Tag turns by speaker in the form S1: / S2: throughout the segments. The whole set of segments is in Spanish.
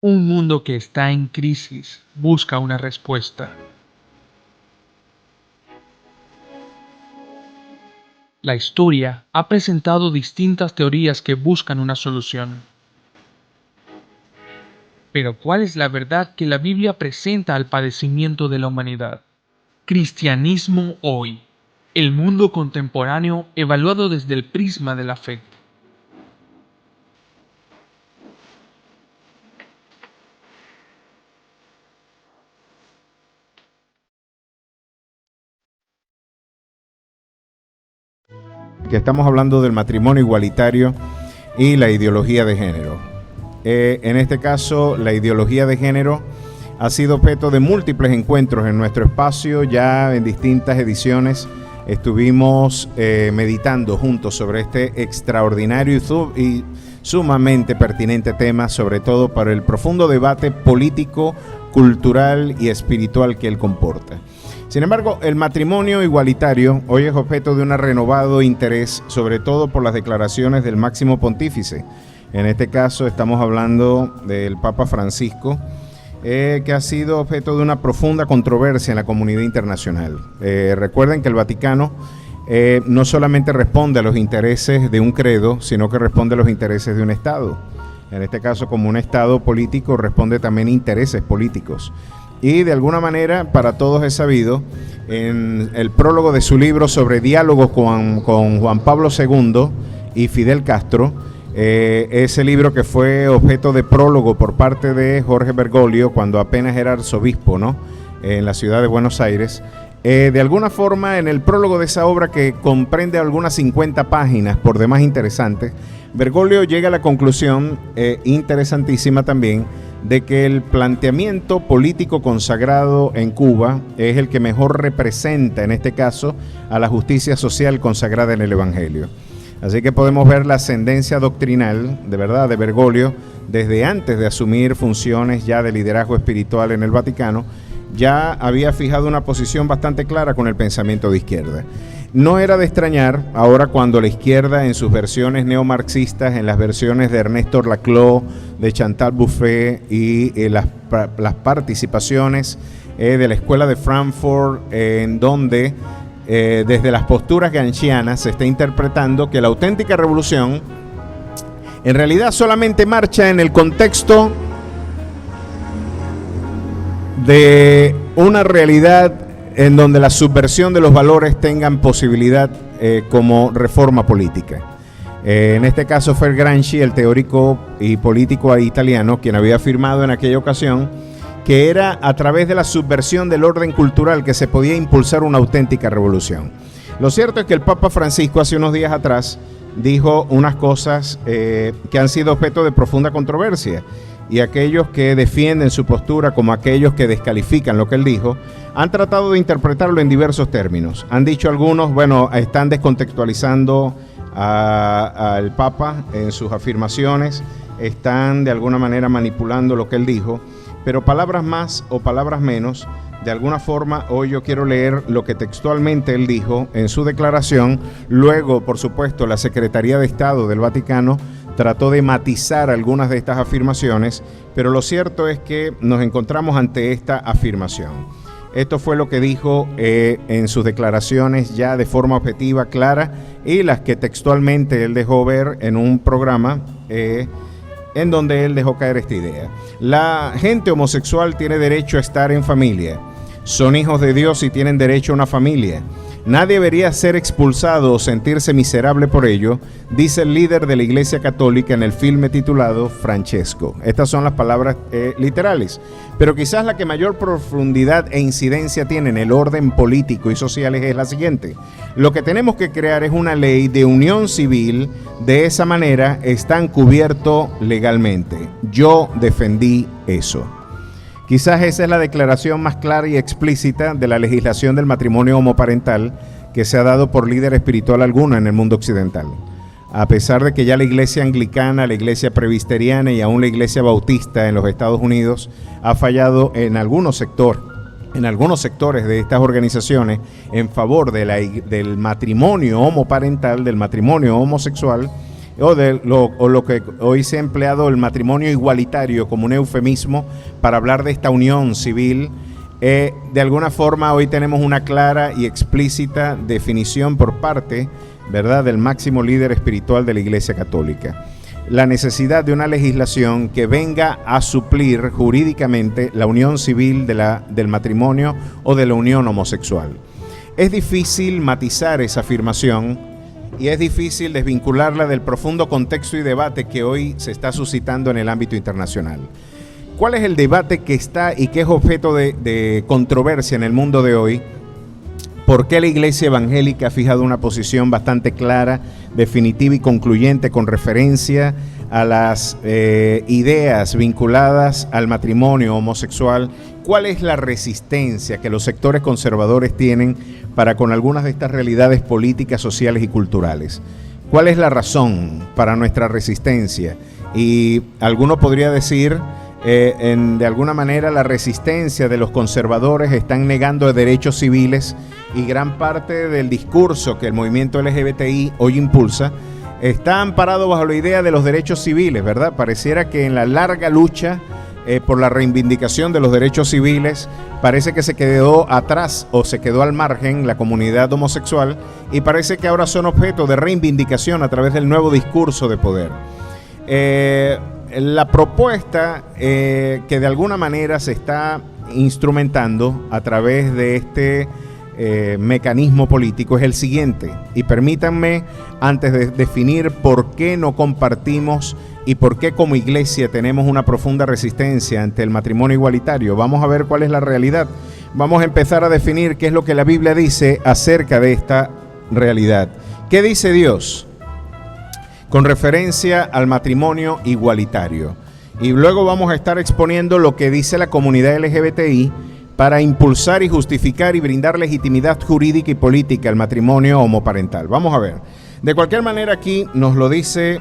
S1: Un mundo que está en crisis busca una respuesta. La historia ha presentado distintas teorías que buscan una solución. Pero ¿cuál es la verdad que la Biblia presenta al padecimiento de la humanidad? Cristianismo hoy. El mundo contemporáneo evaluado desde el prisma de la fe.
S2: Que estamos hablando del matrimonio igualitario y la ideología de género. En este caso, la ideología de género ha sido objeto de múltiples encuentros en nuestro espacio. Ya en distintas ediciones estuvimos meditando juntos sobre este extraordinario y sumamente pertinente tema, sobre todo para el profundo debate político, cultural y espiritual que él comporta. Sin embargo, el matrimonio igualitario hoy es objeto de un renovado interés, sobre todo por las declaraciones del máximo pontífice. En este caso estamos hablando del Papa Francisco, que ha sido objeto de una profunda controversia en la comunidad internacional. Recuerden que el Vaticano no solamente responde a los intereses de un credo, sino que responde a los intereses de un Estado. En este caso, como un Estado político, responde también a intereses políticos. Y de alguna manera, para todos es sabido, en el prólogo de su libro sobre diálogos con Juan Pablo II y Fidel Castro, ese libro que fue objeto de prólogo por parte de Jorge Bergoglio cuando apenas era arzobispo, ¿no?, en la ciudad de Buenos Aires. De alguna forma, en el prólogo de esa obra, que comprende algunas 50 páginas por demás interesantes, Bergoglio llega a la conclusión, interesantísima también, de que el planteamiento político consagrado en Cuba es el que mejor representa, en este caso, a la justicia social consagrada en el Evangelio. Así que podemos ver la ascendencia doctrinal, de verdad, de Bergoglio, desde antes de asumir funciones ya de liderazgo espiritual en el Vaticano. Ya había fijado una posición bastante clara con el pensamiento de izquierda. No era de extrañar ahora cuando la izquierda, en sus versiones neomarxistas, en las versiones de Ernesto Laclau, de Chantal Buffet y las participaciones de la Escuela de Frankfurt, en donde desde las posturas gramscianas se está interpretando que la auténtica revolución en realidad solamente marcha en el contexto de una realidad en donde la subversión de los valores tengan posibilidad como reforma política. En este caso fue Gramsci, el teórico y político italiano, quien había afirmado en aquella ocasión que era a través de la subversión del orden cultural que se podía impulsar una auténtica revolución. Lo cierto es que el Papa Francisco hace unos días atrás dijo unas cosas que han sido objeto de profunda controversia. Y aquellos que defienden su postura, como aquellos que descalifican lo que él dijo, han tratado de interpretarlo en diversos términos. Han dicho algunos, bueno, están descontextualizando al Papa en sus afirmaciones, están de alguna manera manipulando lo que él dijo, pero palabras más o palabras menos, de alguna forma hoy yo quiero leer lo que textualmente él dijo en su declaración. Luego, por supuesto, la Secretaría de Estado del Vaticano trató de matizar algunas de estas afirmaciones, pero lo cierto es que nos encontramos ante esta afirmación. Esto fue lo que dijo en sus declaraciones ya de forma objetiva, clara, y las que textualmente él dejó ver en un programa en donde él dejó caer esta idea. La gente homosexual tiene derecho a estar en familia. Son hijos de Dios y tienen derecho a una familia. Nadie debería ser expulsado o sentirse miserable por ello, dice el líder de la Iglesia Católica en el filme titulado Francesco. Estas son las palabras literales, pero quizás la que mayor profundidad e incidencia tiene en el orden político y social es la siguiente. Lo que tenemos que crear es una ley de unión civil, de esa manera están cubiertos legalmente. Yo defendí eso. Quizás esa es la declaración más clara y explícita de la legislación del matrimonio homoparental que se ha dado por líder espiritual alguno en el mundo occidental. A pesar de que ya la iglesia anglicana, la iglesia presbiteriana y aún la iglesia bautista en los Estados Unidos ha fallado en algunos sectores de estas organizaciones en favor del matrimonio homoparental, del matrimonio homosexual, o lo que hoy se ha empleado el matrimonio igualitario como un eufemismo para hablar de esta unión civil. De alguna forma hoy tenemos una clara y explícita definición por parte, ¿verdad?, del máximo líder espiritual de la Iglesia Católica. La necesidad de una legislación que venga a suplir jurídicamente la unión civil del matrimonio o de la unión homosexual. Es difícil matizar esa afirmación y es difícil desvincularla del profundo contexto y debate que hoy se está suscitando en el ámbito internacional. ¿Cuál es el debate que está y que es objeto de controversia en el mundo de hoy? ¿Por qué la Iglesia Evangélica ha fijado una posición bastante clara, definitiva y concluyente con referencia a las ideas vinculadas al matrimonio homosexual? ¿Cuál es la resistencia que los sectores conservadores tienen para con algunas de estas realidades políticas, sociales y culturales? ¿Cuál es la razón para nuestra resistencia? Y alguno podría decir, de alguna manera, la resistencia de los conservadores están negando derechos civiles, y gran parte del discurso que el movimiento LGBTI hoy impulsa está amparado bajo la idea de los derechos civiles, ¿verdad? Pareciera que en la larga lucha por la reivindicación de los derechos civiles, parece que se quedó atrás o se quedó al margen la comunidad homosexual, y parece que ahora son objeto de reivindicación a través del nuevo discurso de poder. La propuesta que de alguna manera se está instrumentando a través de este mecanismo político es el siguiente, y permítanme, antes de definir por qué no compartimos y por qué como iglesia tenemos una profunda resistencia ante el matrimonio igualitario, vamos a ver cuál es la realidad. Vamos a empezar a definir qué es lo que la Biblia dice acerca de esta realidad. ¿Qué dice Dios con referencia al matrimonio igualitario? Y luego vamos a estar exponiendo lo que dice la comunidad LGBTI para impulsar y justificar y brindar legitimidad jurídica y política al matrimonio homoparental. Vamos a ver. De cualquier manera, aquí nos lo dice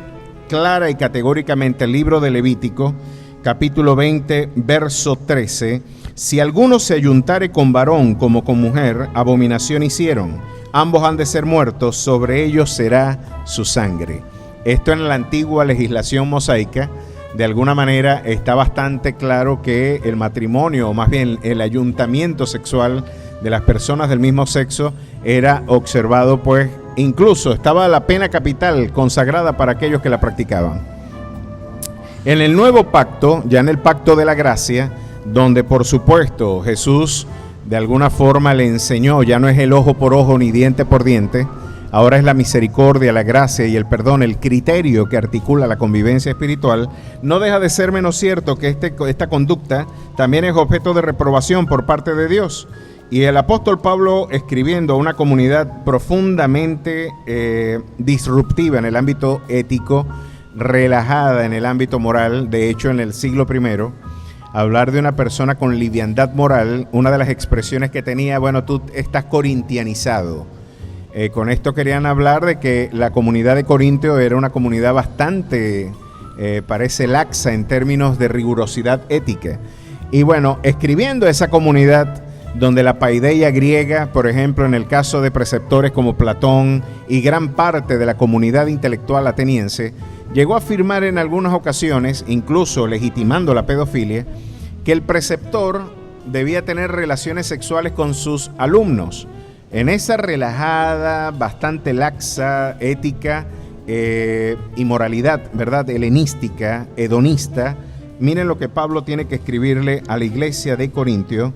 S2: clara y categóricamente el libro de Levítico, capítulo 20, verso 13. Si alguno se ayuntare con varón como con mujer, abominación hicieron. Ambos han de ser muertos, sobre ellos será su sangre. Esto en la antigua legislación mosaica, de alguna manera está bastante claro que el matrimonio, o más bien el ayuntamiento sexual de las personas del mismo sexo, era observado, pues incluso estaba la pena capital consagrada para aquellos que la practicaban. En el nuevo pacto, ya en el pacto de la gracia, donde por supuesto Jesús de alguna forma le enseñó, ya no es el ojo por ojo ni diente por diente, ahora es la misericordia, la gracia y el perdón, el criterio que articula la convivencia espiritual. No deja de ser menos cierto que esta conducta también es objeto de reprobación por parte de Dios. Y el apóstol Pablo, escribiendo a una comunidad profundamente disruptiva en el ámbito ético, relajada en el ámbito moral, de hecho en el siglo I, hablar de una persona con liviandad moral, una de las expresiones que tenía, bueno, tú estás corintianizado. Con esto querían hablar de que la comunidad de Corintio era una comunidad bastante, parece laxa en términos de rigurosidad ética. Y bueno, escribiendo a esa comunidad donde la paideia griega, por ejemplo, en el caso de preceptores como Platón y gran parte de la comunidad intelectual ateniense, llegó a afirmar en algunas ocasiones, incluso legitimando la pedofilia, que el preceptor debía tener relaciones sexuales con sus alumnos. En esa relajada, bastante laxa ética y moralidad, ¿verdad?, helenística, hedonista, miren lo que Pablo tiene que escribirle a la iglesia de Corintio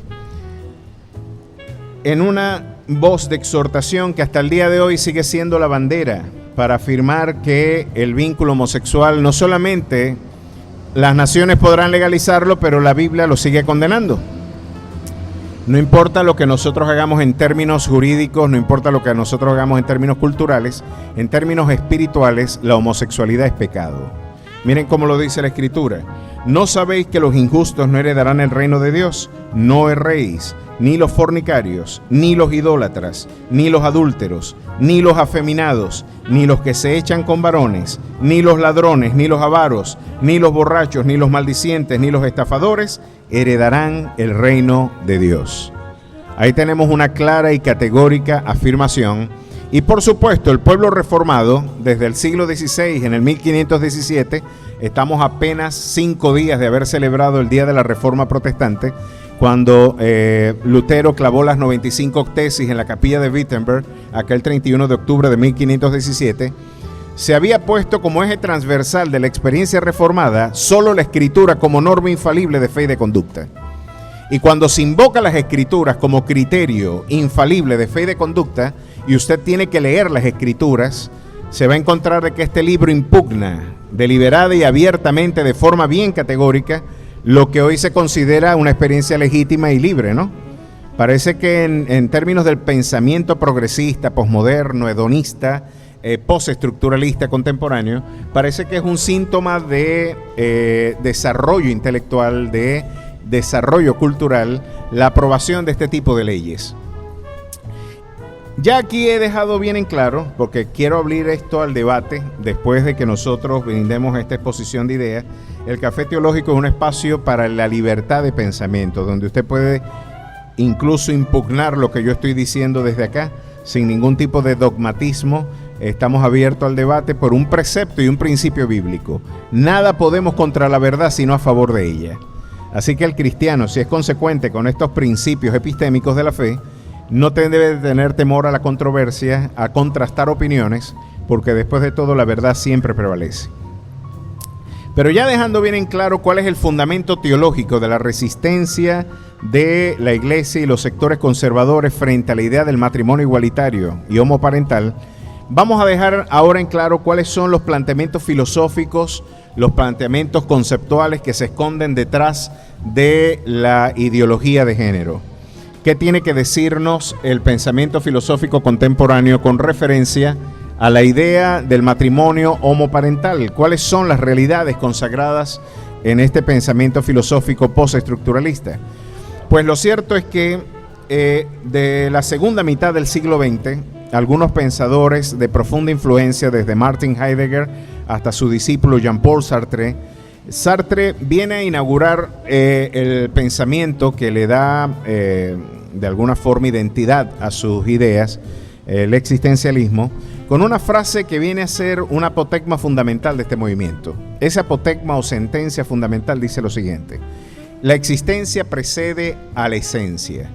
S2: en una voz de exhortación que hasta el día de hoy sigue siendo la bandera para afirmar que el vínculo homosexual no solamente las naciones podrán legalizarlo, pero la Biblia lo sigue condenando. No importa lo que nosotros hagamos en términos jurídicos, no importa lo que nosotros hagamos en términos culturales, en términos espirituales, la homosexualidad es pecado. Miren cómo lo dice la Escritura. ¿No sabéis que los injustos no heredarán el reino de Dios? No erréis, ni los fornicarios, ni los idólatras, ni los adúlteros, ni los afeminados, ni los que se echan con varones, ni los ladrones, ni los avaros, ni los borrachos, ni los maldicientes, ni los estafadores heredarán el reino de Dios. Ahí tenemos una clara y categórica afirmación, Y por supuesto, el pueblo reformado, desde el siglo XVI, en el 1517, estamos apenas 5 días de haber celebrado el Día de la Reforma Protestante, cuando Lutero clavó las 95 tesis en la capilla de Wittenberg, aquel 31 de octubre de 1517, se había puesto como eje transversal de la experiencia reformada solo la Escritura como norma infalible de fe y de conducta. Y cuando se invoca las Escrituras como criterio infalible de fe y de conducta, y usted tiene que leer las Escrituras, se va a encontrar de que este libro impugna deliberada y abiertamente, de forma bien categórica, lo que hoy se considera una experiencia legítima y libre, ¿no? Parece que en términos del pensamiento progresista, posmoderno, hedonista, postestructuralista contemporáneo, parece que es un síntoma de desarrollo intelectual, de desarrollo cultural, la aprobación de este tipo de leyes. Ya aquí he dejado bien en claro, porque quiero abrir esto al debate, después de que nosotros brindemos esta exposición de ideas. El Café Teológico es un espacio para la libertad de pensamiento, donde usted puede incluso impugnar lo que yo estoy diciendo desde acá, sin ningún tipo de dogmatismo. Estamos abiertos al debate por un precepto y un principio bíblico. Nada podemos contra la verdad sino a favor de ella. Así que el cristiano, si es consecuente con estos principios epistémicos de la fe, no debe tener temor a la controversia, a contrastar opiniones, porque después de todo la verdad siempre prevalece. Pero ya dejando bien en claro cuál es el fundamento teológico de la resistencia de la Iglesia y los sectores conservadores frente a la idea del matrimonio igualitario y homoparental, vamos a dejar ahora en claro cuáles son los planteamientos filosóficos, los planteamientos conceptuales que se esconden detrás de la ideología de género. ¿Qué tiene que decirnos el pensamiento filosófico contemporáneo con referencia a la idea del matrimonio homoparental? ¿Cuáles son las realidades consagradas en este pensamiento filosófico postestructuralista? Pues lo cierto es que de la segunda mitad del siglo XX, algunos pensadores de profunda influencia, desde Martin Heidegger hasta su discípulo Jean-Paul Sartre, viene a inaugurar el pensamiento que le da de alguna forma identidad a sus ideas, el existencialismo, con una frase que viene a ser un apotegma fundamental de este movimiento. Ese apotegma o sentencia fundamental dice lo siguiente: la existencia precede a la esencia.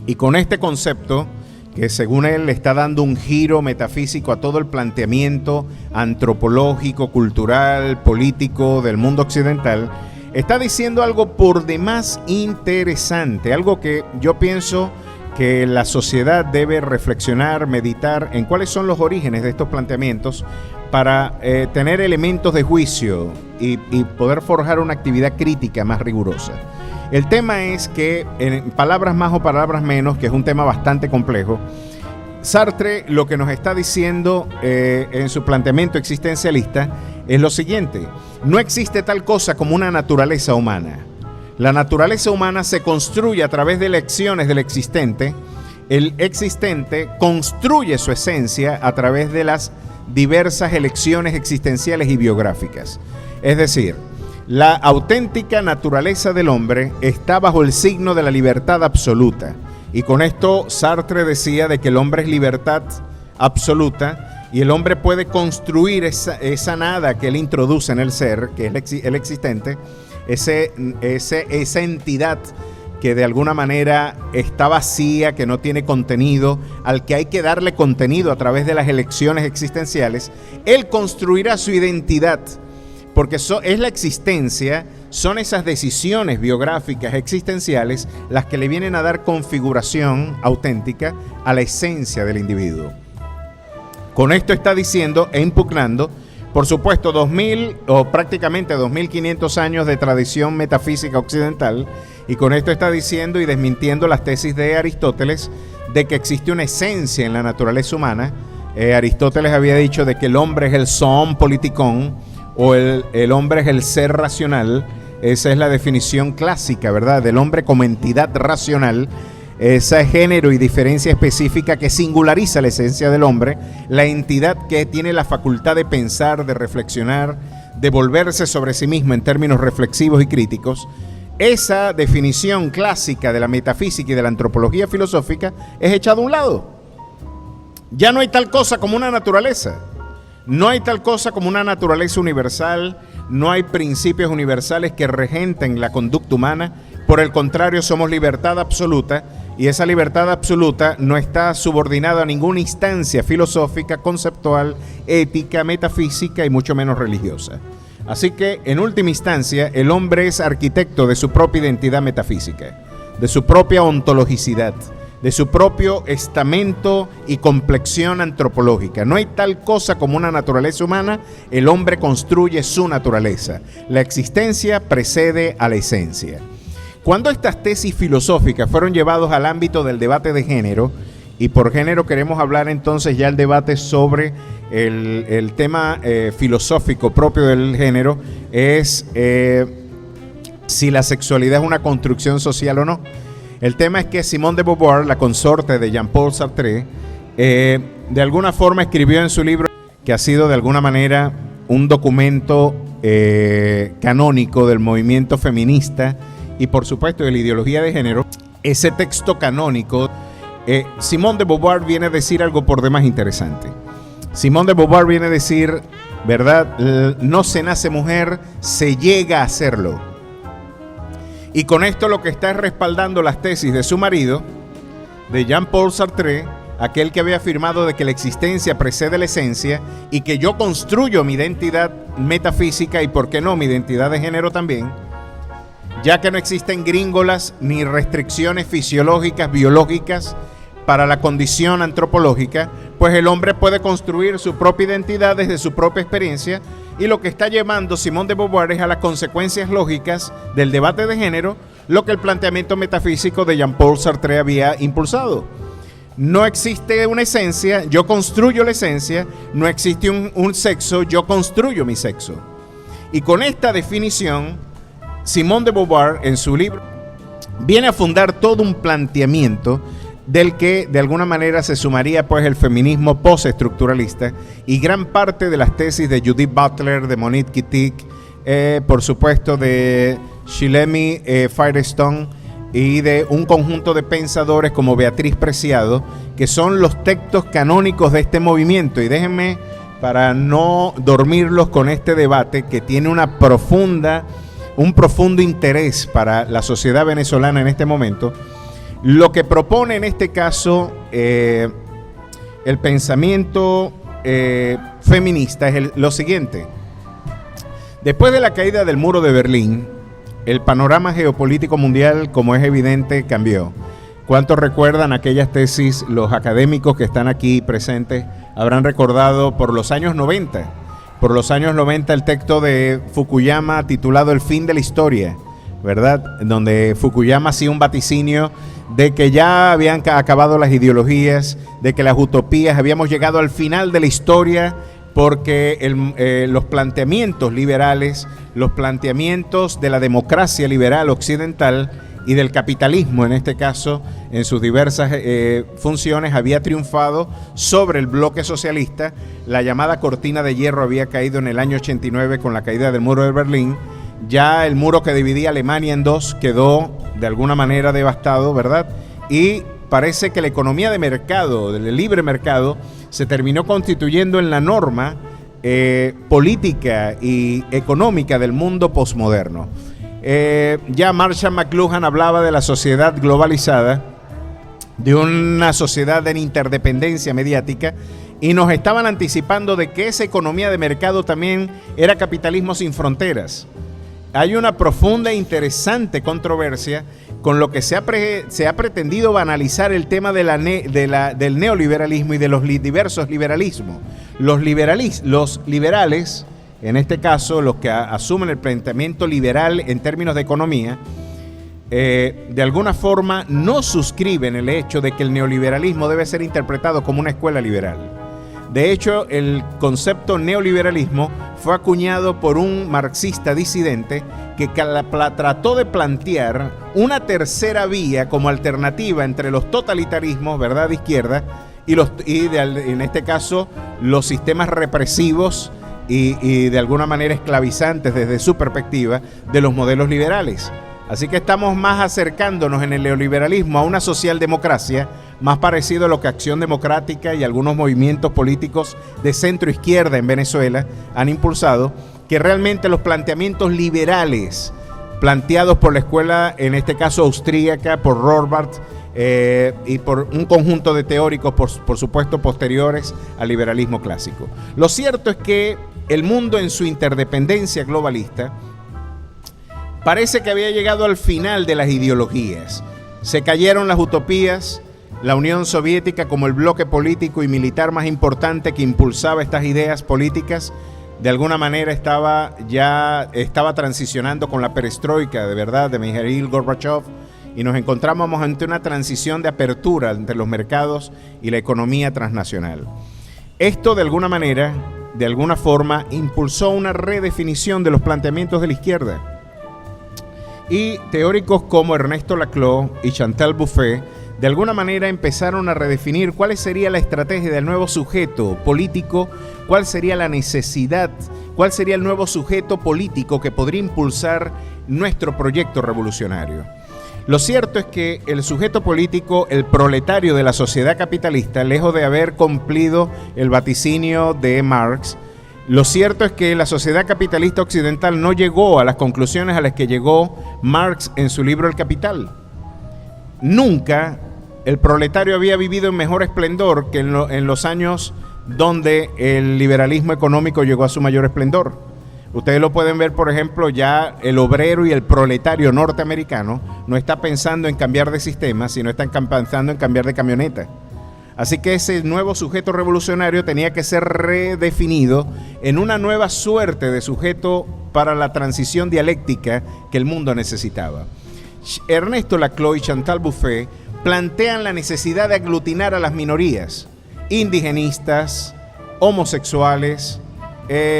S2: Y con este concepto, que según él le está dando un giro metafísico a todo el planteamiento antropológico, cultural, político del mundo occidental, está diciendo algo por demás interesante, algo que yo pienso que la sociedad debe reflexionar, meditar en cuáles son los orígenes de estos planteamientos para tener elementos de juicio y poder forjar una actividad crítica más rigurosa. El tema es que, en palabras más o palabras menos, que es un tema bastante complejo, Sartre lo que nos está diciendo en su planteamiento existencialista es lo siguiente: no existe tal cosa como una naturaleza humana. La naturaleza humana se construye a través de elecciones del existente. El existente construye su esencia a través de las diversas elecciones existenciales y biográficas. Es decir, la auténtica naturaleza del hombre está bajo el signo de la libertad absoluta. Y con esto Sartre decía de que el hombre es libertad absoluta y el hombre puede construir esa nada que él introduce en el ser, que es el existente, esa entidad que de alguna manera está vacía, que no tiene contenido, al que hay que darle contenido a través de las elecciones existenciales. Él construirá su identidad, porque es la existencia, son esas decisiones biográficas existenciales las que le vienen a dar configuración auténtica a la esencia del individuo. Con esto está diciendo e impugnando, por supuesto, 2000 o prácticamente 2500 años de tradición metafísica occidental, y con esto está diciendo y desmintiendo las tesis de Aristóteles de que existe una esencia en la naturaleza humana. Aristóteles había dicho de que el hombre es el zoon politikon, o el hombre es el ser racional. Esa es la definición clásica, ¿verdad?, del hombre como entidad racional. Ese género y diferencia específica que singulariza la esencia del hombre, la entidad que tiene la facultad de pensar, de reflexionar, de volverse sobre sí mismo en términos reflexivos y críticos. Esa definición clásica de la metafísica y de la antropología filosófica es echada a un lado. Ya no hay tal cosa como una naturaleza. No hay tal cosa como una naturaleza universal, no hay principios universales que regenten la conducta humana. Por el contrario, somos libertad absoluta, y esa libertad absoluta no está subordinada a ninguna instancia filosófica, conceptual, ética, metafísica y mucho menos religiosa. Así que, en última instancia, el hombre es arquitecto de su propia identidad metafísica, de su propia ontologicidad, de su propio estamento y complexión antropológica. No hay tal cosa como una naturaleza humana, el hombre construye su naturaleza. La existencia precede a la esencia. Cuando estas tesis filosóficas fueron llevados al ámbito del debate de género, y por género queremos hablar entonces ya el debate sobre el tema filosófico propio del género, es si la sexualidad es una construcción social o no. El tema es que Simone de Beauvoir, la consorte de Jean-Paul Sartre, de alguna forma escribió en su libro, que ha sido de alguna manera un documento canónico del movimiento feminista y por supuesto de la ideología de género. Ese texto canónico, Simone de Beauvoir viene a decir algo por demás interesante. Simone de Beauvoir viene a decir, ¿verdad? No se nace mujer, se llega a serlo. Y con esto lo que está es respaldando las tesis de su marido, de Jean-Paul Sartre, aquel que había afirmado de que la existencia precede la esencia y que yo construyo mi identidad metafísica y, por qué no, mi identidad de género también, ya que no existen gringolas ni restricciones fisiológicas, biológicas para la condición antropológica, pues el hombre puede construir su propia identidad desde su propia experiencia. Y lo que está llevando Simone de Beauvoir es a las consecuencias lógicas del debate de género, lo que el planteamiento metafísico de Jean-Paul Sartre había impulsado. No existe una esencia, yo construyo la esencia. No existe un sexo, yo construyo mi sexo. Y con esta definición, Simone de Beauvoir, en su libro, viene a fundar todo un planteamiento del que de alguna manera se sumaría pues el feminismo postestructuralista y gran parte de las tesis de Judith Butler, de Monique Wittig, por supuesto de Shelley Firestone y de un conjunto de pensadores como Beatriz Preciado, que son los textos canónicos de este movimiento. Y déjenme, para no dormirlos con este debate que tiene un profundo interés para la sociedad venezolana en este momento, lo que propone en este caso el pensamiento feminista es lo siguiente. Después de la caída del muro de Berlín, el panorama geopolítico mundial, como es evidente, cambió. ¿Cuántos recuerdan aquellas tesis? Los académicos que están aquí presentes habrán recordado por los años 90. Por los años 90 el texto de Fukuyama titulado El fin de la historia, ¿verdad? Donde Fukuyama hacía un vaticinio de que ya habían acabado las ideologías, de que las utopías, habíamos llegado al final de la historia, porque los planteamientos liberales, los planteamientos de la democracia liberal occidental y del capitalismo, en este caso, en sus diversas funciones, había triunfado sobre el bloque socialista. La llamada cortina de hierro había caído en el año 89 con la caída del muro de Berlín. Ya el muro que dividía Alemania en dos quedó de alguna manera devastado, ¿verdad? Y parece que la economía de mercado, del libre mercado, se terminó constituyendo en la norma política y económica del mundo posmoderno. Ya Marshall McLuhan hablaba de la sociedad globalizada, de una sociedad en interdependencia mediática, y nos estaban anticipando de que esa economía de mercado también era capitalismo sin fronteras. Hay una profunda e interesante controversia con lo que se ha pretendido banalizar el tema del neoliberalismo y de los diversos liberalismos. Los liberales, en este caso los que asumen el planteamiento liberal en términos de economía, de alguna forma no suscriben el hecho de que el neoliberalismo debe ser interpretado como una escuela liberal. De hecho, el concepto neoliberalismo fue acuñado por un marxista disidente que trató de plantear una tercera vía como alternativa entre los totalitarismos, ¿verdad?, de izquierda, en este caso los sistemas represivos y de alguna manera esclavizantes desde su perspectiva de los modelos liberales. Así que estamos más acercándonos en el neoliberalismo a una socialdemocracia más parecido a lo que Acción Democrática y algunos movimientos políticos de centro izquierda en Venezuela han impulsado, que realmente los planteamientos liberales planteados por la escuela, en este caso austríaca, por Rothbard y por un conjunto de teóricos, por supuesto, posteriores al liberalismo clásico. Lo cierto es que el mundo en su interdependencia globalista parece que había llegado al final de las ideologías. Se cayeron las utopías. La Unión Soviética, como el bloque político y militar más importante que impulsaba estas ideas políticas, de alguna manera estaba transicionando con la perestroika, de verdad, de Mikhail Gorbachev, y nos encontrábamos ante una transición de apertura entre los mercados y la economía transnacional. Esto, de alguna manera, de alguna forma, impulsó una redefinición de los planteamientos de la izquierda. Y teóricos como Ernesto Laclau y Chantal Buffet, de alguna manera empezaron a redefinir cuál sería la estrategia del nuevo sujeto político, cuál sería la necesidad, cuál sería el nuevo sujeto político que podría impulsar nuestro proyecto revolucionario. Lo cierto es que el sujeto político, el proletario de la sociedad capitalista, lejos de haber cumplido el vaticinio de Marx, lo cierto es que la sociedad capitalista occidental no llegó a las conclusiones a las que llegó Marx en su libro El Capital. Nunca el proletario había vivido en mejor esplendor que en los años donde el liberalismo económico llegó a su mayor esplendor. Ustedes lo pueden ver, por ejemplo, ya el obrero y el proletario norteamericano no está pensando en cambiar de sistema, sino están pensando en cambiar de camioneta. Así que ese nuevo sujeto revolucionario tenía que ser redefinido en una nueva suerte de sujeto para la transición dialéctica que el mundo necesitaba. Ernesto Laclau y Chantal Buffet plantean la necesidad de aglutinar a las minorías, indigenistas, homosexuales,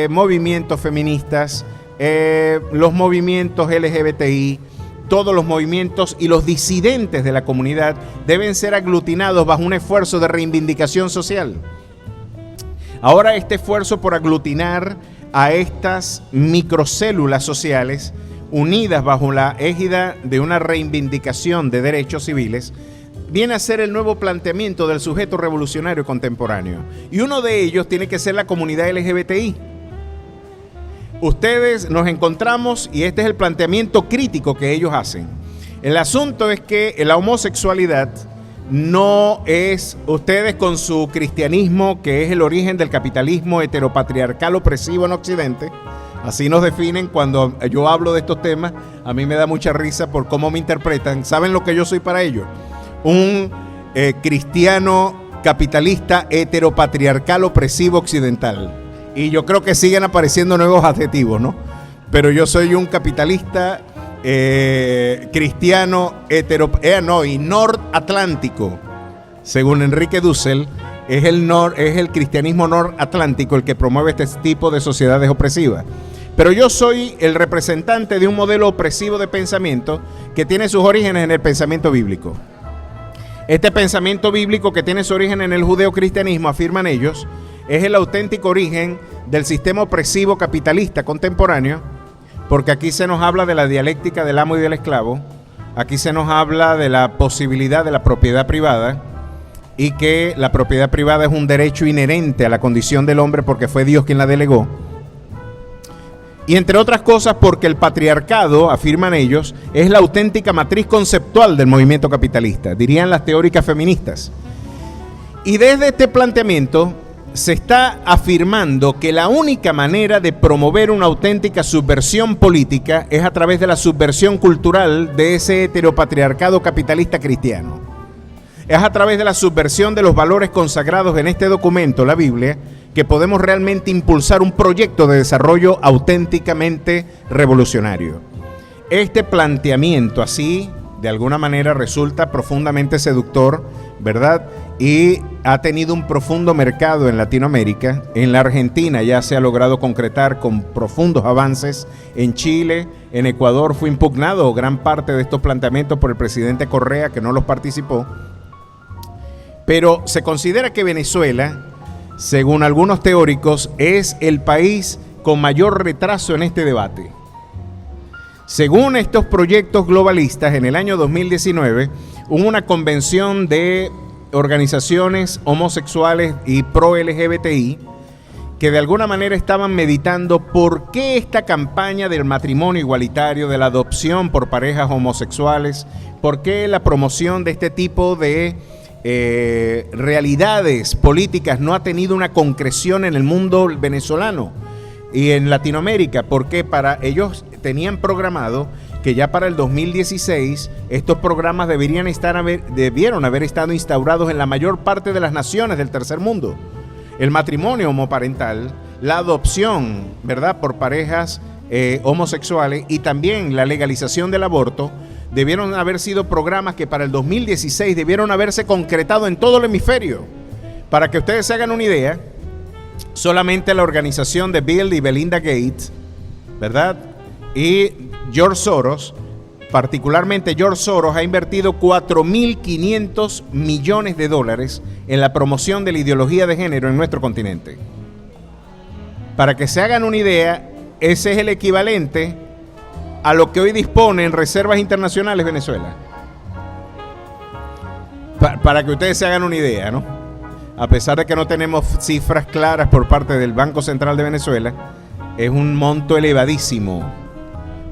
S2: movimientos feministas, los movimientos LGBTI, todos los movimientos y los disidentes de la comunidad deben ser aglutinados bajo un esfuerzo de reivindicación social. Ahora este esfuerzo por aglutinar a estas microcélulas sociales unidas bajo la égida de una reivindicación de derechos civiles, viene a ser el nuevo planteamiento del sujeto revolucionario contemporáneo. Y uno de ellos tiene que ser la comunidad LGBTI. Ustedes nos encontramos, y este es el planteamiento crítico que ellos hacen. El asunto es que la homosexualidad no es, ustedes con su cristianismo, que es el origen del capitalismo heteropatriarcal opresivo en Occidente, así nos definen cuando yo hablo de estos temas. A mí me da mucha risa por cómo me interpretan. ¿Saben lo que yo soy para ellos? Un cristiano capitalista heteropatriarcal opresivo occidental. Y yo creo que siguen apareciendo nuevos adjetivos, ¿no? Pero yo soy un capitalista cristiano y nordatlántico. Según Enrique Dussel, es el cristianismo nordatlántico el que promueve este tipo de sociedades opresivas. Pero yo soy el representante de un modelo opresivo de pensamiento que tiene sus orígenes en el pensamiento bíblico. Este pensamiento bíblico, que tiene su origen en el judeocristianismo, afirman ellos, es el auténtico origen del sistema opresivo capitalista contemporáneo, porque aquí se nos habla de la dialéctica del amo y del esclavo, aquí se nos habla de la posibilidad de la propiedad privada, y que la propiedad privada es un derecho inherente a la condición del hombre porque fue Dios quien la delegó. Y entre otras cosas porque el patriarcado, afirman ellos, es la auténtica matriz conceptual del movimiento capitalista, dirían las teóricas feministas. Y desde este planteamiento se está afirmando que la única manera de promover una auténtica subversión política es a través de la subversión cultural de ese heteropatriarcado capitalista cristiano. Es a través de la subversión de los valores consagrados en este documento, la Biblia, que podemos realmente impulsar un proyecto de desarrollo auténticamente revolucionario. Este planteamiento así, de alguna manera, resulta profundamente seductor, ¿verdad? Y ha tenido un profundo mercado en Latinoamérica. En la Argentina ya se ha logrado concretar con profundos avances. En Chile, en Ecuador fue impugnado gran parte de estos planteamientos por el presidente Correa, que no los participó. Pero se considera que Venezuela, según algunos teóricos, es el país con mayor retraso en este debate. Según estos proyectos globalistas, en el año 2019 hubo una convención de organizaciones homosexuales y pro-LGBTI que de alguna manera estaban meditando por qué esta campaña del matrimonio igualitario, de la adopción por parejas homosexuales, por qué la promoción de este tipo de realidades políticas no ha tenido una concreción en el mundo venezolano y en Latinoamérica, porque para ellos tenían programado que ya para el 2016 estos programas debieron haber estado instaurados en la mayor parte de las naciones del tercer mundo. El matrimonio homoparental, la adopción, ¿verdad?, por parejas homosexuales y también la legalización del aborto debieron haber sido programas que para el 2016 debieron haberse concretado en todo el hemisferio. Para que ustedes se hagan una idea, solamente la organización de Bill y Belinda Gates, ¿verdad?, y George Soros, particularmente George Soros, ha invertido 4.500 millones de dólares en la promoción de la ideología de género en nuestro continente. Para que se hagan una idea, ese es el equivalente a lo que hoy dispone en reservas internacionales Venezuela. Para que ustedes se hagan una idea, ¿no? A pesar de que no tenemos cifras claras por parte del Banco Central de Venezuela, es un monto elevadísimo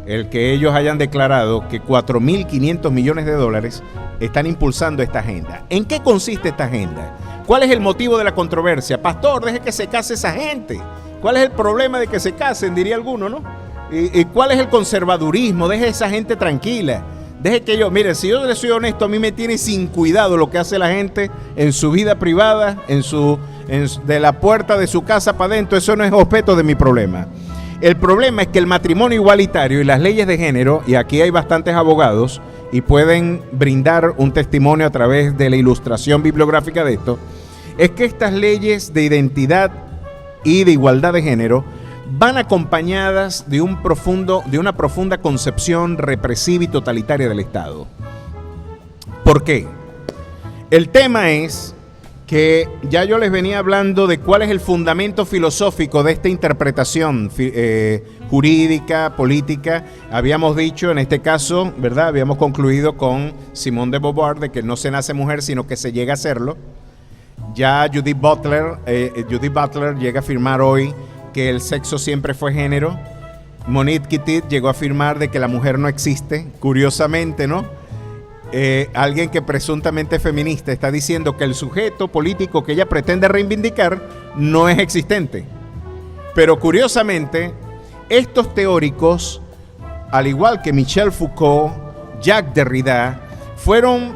S2: el que ellos hayan declarado que 4.500 millones de dólares están impulsando esta agenda. ¿En qué consiste esta agenda? ¿Cuál es el motivo de la controversia? Pastor, deje que se case esa gente. ¿Cuál es el problema de que se casen? Diría alguno, ¿no? ¿Y cuál es el conservadurismo? Deje a esa gente tranquila. Deje que mire, si yo le soy honesto, a mí me tiene sin cuidado lo que hace la gente en su vida privada, de la puerta de su casa para adentro. Eso no es objeto de mi problema. El problema es que el matrimonio igualitario y las leyes de género, y aquí hay bastantes abogados y pueden brindar un testimonio a través de la ilustración bibliográfica de esto, es que estas leyes de identidad y de igualdad de género van acompañadas de una profunda concepción represiva y totalitaria del Estado. ¿Por qué? El tema es que ya yo les venía hablando de cuál es el fundamento filosófico de esta interpretación jurídica, política. Habíamos dicho, en este caso, ¿verdad?, habíamos concluido con Simone de Beauvoir de que no se nace mujer, sino que se llega a serlo. Ya Judith Butler llega a afirmar hoy que el sexo siempre fue género. Monique Wittig llegó a afirmar de que la mujer no existe, curiosamente, ¿no? Alguien que presuntamente es feminista está diciendo que el sujeto político que ella pretende reivindicar no es existente. Pero curiosamente, estos teóricos, al igual que Michel Foucault, Jacques Derrida, fueron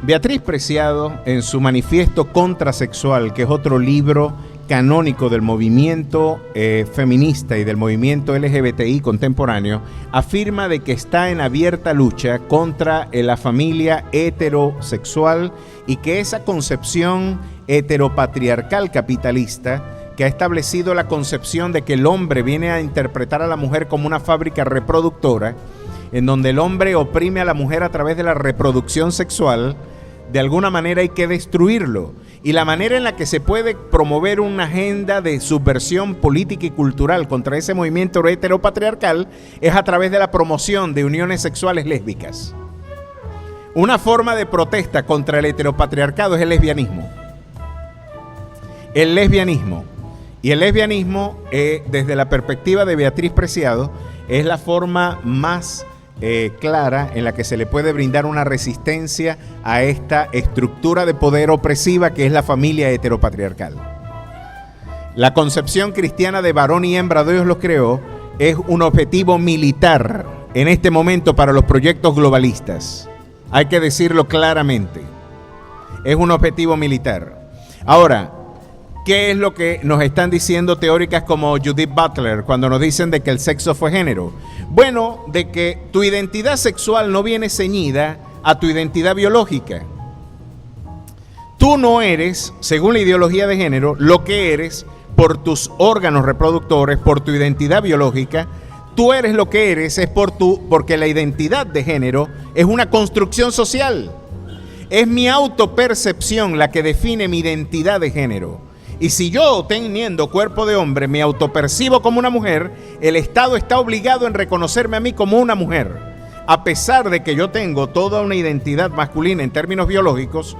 S2: Beatriz Preciado, en su manifiesto Contrasexual, que es otro libro canónico del movimiento feminista y del movimiento LGBTI contemporáneo, afirma de que está en abierta lucha contra la familia heterosexual y que esa concepción heteropatriarcal capitalista que ha establecido la concepción de que el hombre viene a interpretar a la mujer como una fábrica reproductora, en donde el hombre oprime a la mujer a través de la reproducción sexual, de alguna manera hay que destruirlo. Y la manera en la que se puede promover una agenda de subversión política y cultural contra ese movimiento heteropatriarcal es a través de la promoción de uniones sexuales lésbicas. Una forma de protesta contra el heteropatriarcado es el lesbianismo. El lesbianismo. Y el lesbianismo, desde la perspectiva de Beatriz Preciado, es la forma más clara en la que se le puede brindar una resistencia a esta estructura de poder opresiva que es la familia heteropatriarcal. La concepción cristiana de varón y hembra, Dios los creó, es un objetivo militar en este momento para los proyectos globalistas. Hay que decirlo claramente. Es un objetivo militar. Ahora, ¿qué es lo que nos están diciendo teóricas como Judith Butler cuando nos dicen de que el sexo fue género? Bueno, de que tu identidad sexual no viene ceñida a tu identidad biológica. Tú no eres, según la ideología de género, lo que eres por tus órganos reproductores, por tu identidad biológica. Tú eres lo que eres es porque la identidad de género es una construcción social. Es mi autopercepción la que define mi identidad de género. Y si yo, teniendo cuerpo de hombre, me autopercibo como una mujer, el Estado está obligado en reconocerme a mí como una mujer. A pesar de que yo tengo toda una identidad masculina en términos biológicos,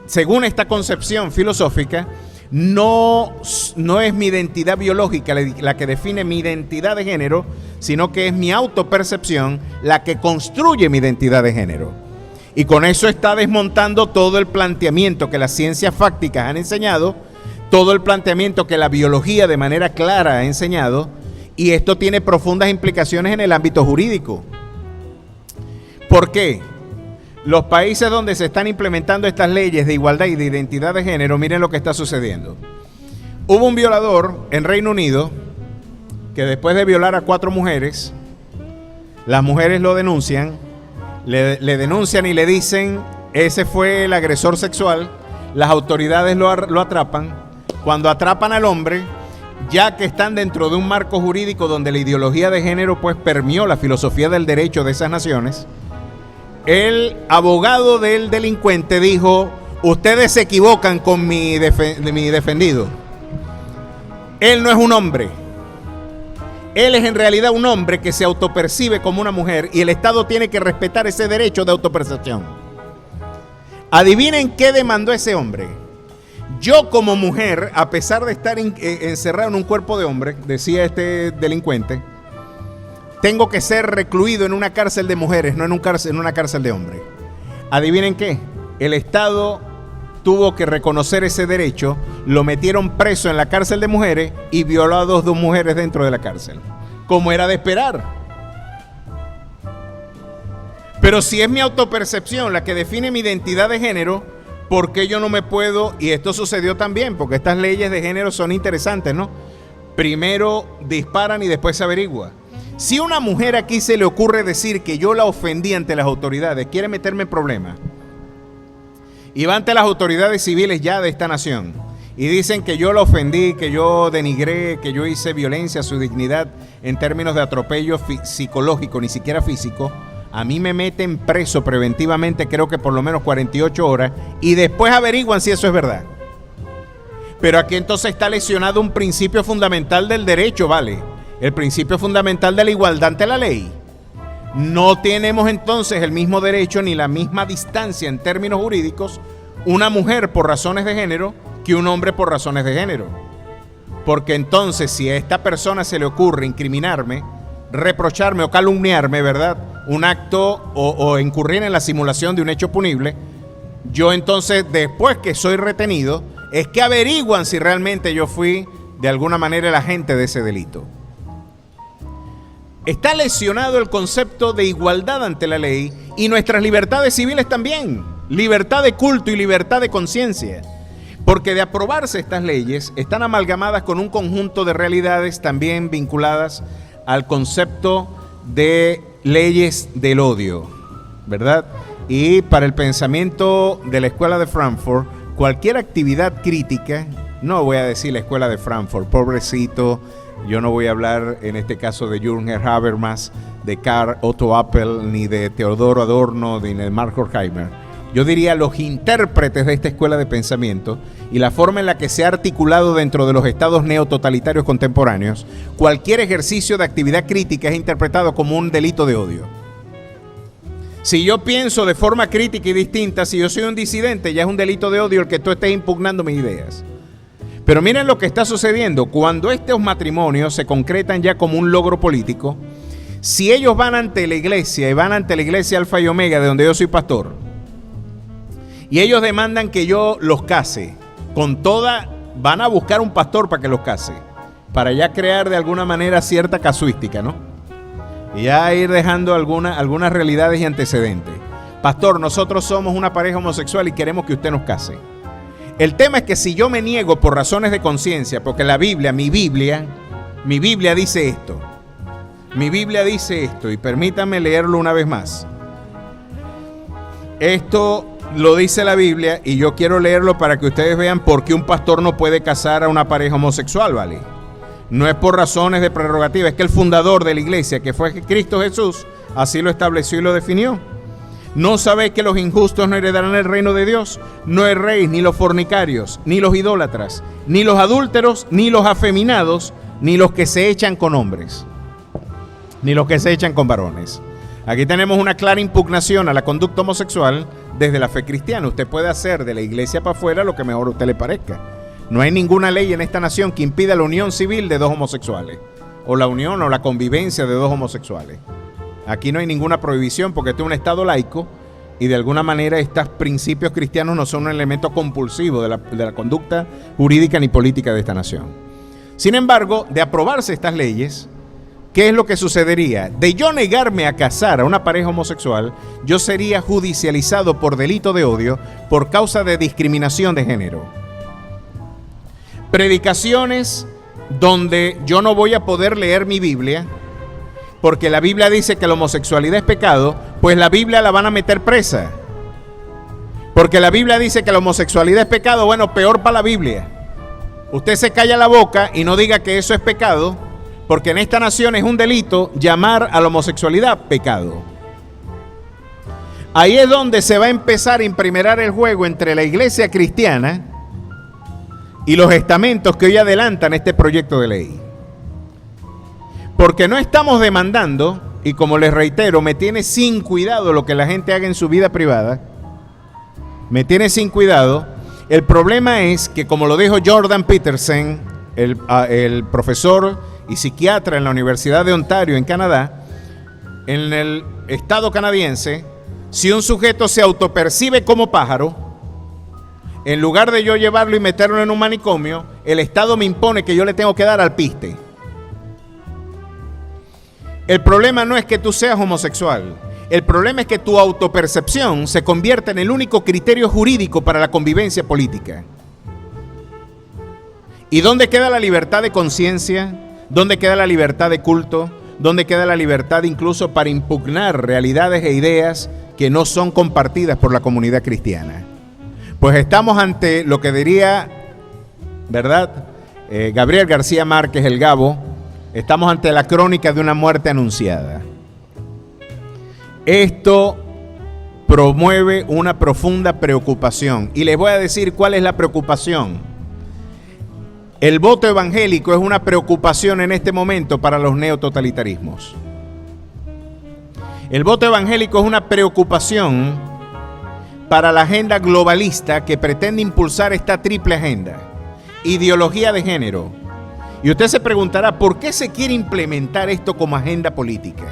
S2: según esta concepción filosófica, no es mi identidad biológica la que define mi identidad de género, sino que es mi autopercepción la que construye mi identidad de género. Y con eso está desmontando todo el planteamiento que las ciencias fácticas han enseñado, todo el planteamiento que la biología de manera clara ha enseñado, y esto tiene profundas implicaciones en el ámbito jurídico. ¿Por qué? Los países donde se están implementando estas leyes de igualdad y de identidad de género, miren lo que está sucediendo. Hubo un violador en Reino Unido que después de violar a 4 mujeres, las mujeres lo denuncian, le denuncian y le dicen, ese fue el agresor sexual, las autoridades lo atrapan. Cuando atrapan al hombre, ya que están dentro de un marco jurídico donde la ideología de género pues permeó la filosofía del derecho de esas naciones, el abogado del delincuente dijo, ustedes se equivocan con mi defendido. Él no es un hombre. Él es en realidad un hombre que se autopercibe como una mujer y el Estado tiene que respetar ese derecho de autopercepción. Adivinen qué demandó ese hombre. Yo como mujer, a pesar de estar encerrado en un cuerpo de hombre, decía este delincuente, tengo que ser recluido en una cárcel de mujeres, no en una cárcel de hombres. ¿Adivinen qué? El Estado tuvo que reconocer ese derecho, lo metieron preso en la cárcel de mujeres y violó a 2 mujeres dentro de la cárcel. Como era de esperar. Pero si es mi autopercepción la que define mi identidad de género, ¿por qué yo no me puedo? Y esto sucedió también, porque estas leyes de género son interesantes, ¿no? Primero disparan y después se averigua. Si una mujer aquí se le ocurre decir que yo la ofendí ante las autoridades, quiere meterme en problemas, y va ante las autoridades civiles ya de esta nación, y dicen que yo la ofendí, que yo denigré, que yo hice violencia a su dignidad en términos de atropello psicológico, ni siquiera físico, a mí me meten preso preventivamente, creo que por lo menos 48 horas, y después averiguan si eso es verdad. Pero aquí entonces está lesionado un principio fundamental del derecho, ¿vale? El principio fundamental de la igualdad ante la ley. No tenemos entonces el mismo derecho ni la misma distancia en términos jurídicos una mujer por razones de género que un hombre por razones de género. Porque entonces si a esta persona se le ocurre incriminarme, reprocharme o calumniarme, ¿verdad?, un acto o incurrir en la simulación de un hecho punible, yo entonces, después que soy retenido, es que averiguan si realmente yo fui de alguna manera el agente de ese delito. Está lesionado el concepto de igualdad ante la ley y nuestras libertades civiles también. libertad de culto y libertad de conciencia. Porque de aprobarse estas leyes, están amalgamadas con un conjunto de realidades también vinculadas al concepto de leyes del odio, ¿verdad? Y para el pensamiento de la Escuela de Frankfurt, cualquier actividad crítica, no voy a decir la Escuela de Frankfurt, pobrecito, yo no voy a hablar en este caso de Jürgen Habermas, de Karl Otto Appel, ni de Teodoro Adorno, ni de Mark Horkheimer. Yo diría los intérpretes de esta escuela de pensamiento y la forma en la que se ha articulado dentro de los estados neototalitarios contemporáneos, cualquier ejercicio de actividad crítica es interpretado como un delito de odio. Si yo pienso de forma crítica y distinta, si yo soy un disidente, ya es un delito de odio el que tú estés impugnando mis ideas. Pero miren lo que está sucediendo. Cuando estos matrimonios se concretan ya como un logro político, si ellos van ante la iglesia y van ante la iglesia Alfa y Omega, de donde yo soy pastor, y ellos demandan que yo los case, van a buscar un pastor para que los case, para ya crear de alguna manera cierta casuística, ¿no? Y ya ir dejando algunas realidades y antecedentes. Pastor, nosotros somos una pareja homosexual y queremos que usted nos case. El tema es que si yo me niego por razones de conciencia, porque la Biblia, mi Biblia dice esto. Mi Biblia dice esto, y permítanme leerlo una vez más. Esto lo dice la Biblia y yo quiero leerlo para que ustedes vean por qué un pastor no puede casar a una pareja homosexual, ¿vale? No es por razones de prerrogativa, es que el fundador de la iglesia, que fue Cristo Jesús, así lo estableció y lo definió. ¿No sabéis que los injustos no heredarán el reino de Dios? No erréis ni los fornicarios, ni los idólatras, ni los adúlteros, ni los afeminados, ni los que se echan con hombres, ni los que se echan con varones. Aquí tenemos una clara impugnación a la conducta homosexual desde la fe cristiana. Usted puede hacer de la iglesia para afuera lo que mejor a usted le parezca. No hay ninguna ley en esta nación que impida la unión civil de dos homosexuales, o la unión o la convivencia de dos homosexuales. Aquí no hay ninguna prohibición porque este es un estado laico y de alguna manera estos principios cristianos no son un elemento compulsivo de la conducta jurídica ni política de esta nación. Sin embargo, de aprobarse estas leyes, ¿qué es lo que sucedería? De yo negarme a casar a una pareja homosexual, yo sería judicializado por delito de odio por causa de discriminación de género. Predicaciones donde yo no voy a poder leer mi Biblia, porque la Biblia dice que la homosexualidad es pecado, pues la Biblia la van a meter presa. Porque la Biblia dice que la homosexualidad es pecado, bueno, peor para la Biblia. Usted se calla la boca y no diga que eso es pecado, porque en esta nación es un delito llamar a la homosexualidad pecado. Ahí es donde se va a empezar a imprimerar el juego entre la iglesia cristiana y los estamentos que hoy adelantan este proyecto de ley. Porque no estamos demandando, y como les reitero, me tiene sin cuidado lo que la gente haga en su vida privada, me tiene sin cuidado. El problema es que, como lo dijo Jordan Peterson, el profesor y psiquiatra en la Universidad de Ontario, en Canadá, en el estado canadiense, si un sujeto se autopercibe como pájaro, en lugar de yo llevarlo y meterlo en un manicomio, el Estado me impone que yo le tengo que dar alpiste. El problema no es que tú seas homosexual. El problema es que tu autopercepción se convierta en el único criterio jurídico para la convivencia política. ¿Y dónde queda la libertad de conciencia? ¿Dónde queda la libertad de culto? ¿Dónde queda la libertad incluso para impugnar realidades e ideas que no son compartidas por la comunidad cristiana? Pues estamos ante lo que diría, ¿verdad? Gabriel García Márquez, el Gabo, estamos ante la crónica de una muerte anunciada. Esto promueve una profunda preocupación. Y les voy a decir cuál es la preocupación. El voto evangélico es una preocupación en este momento para los neototalitarismos. El voto evangélico es una preocupación para la agenda globalista que pretende impulsar esta triple agenda: ideología de género. Y usted se preguntará, ¿por qué se quiere implementar esto como agenda política?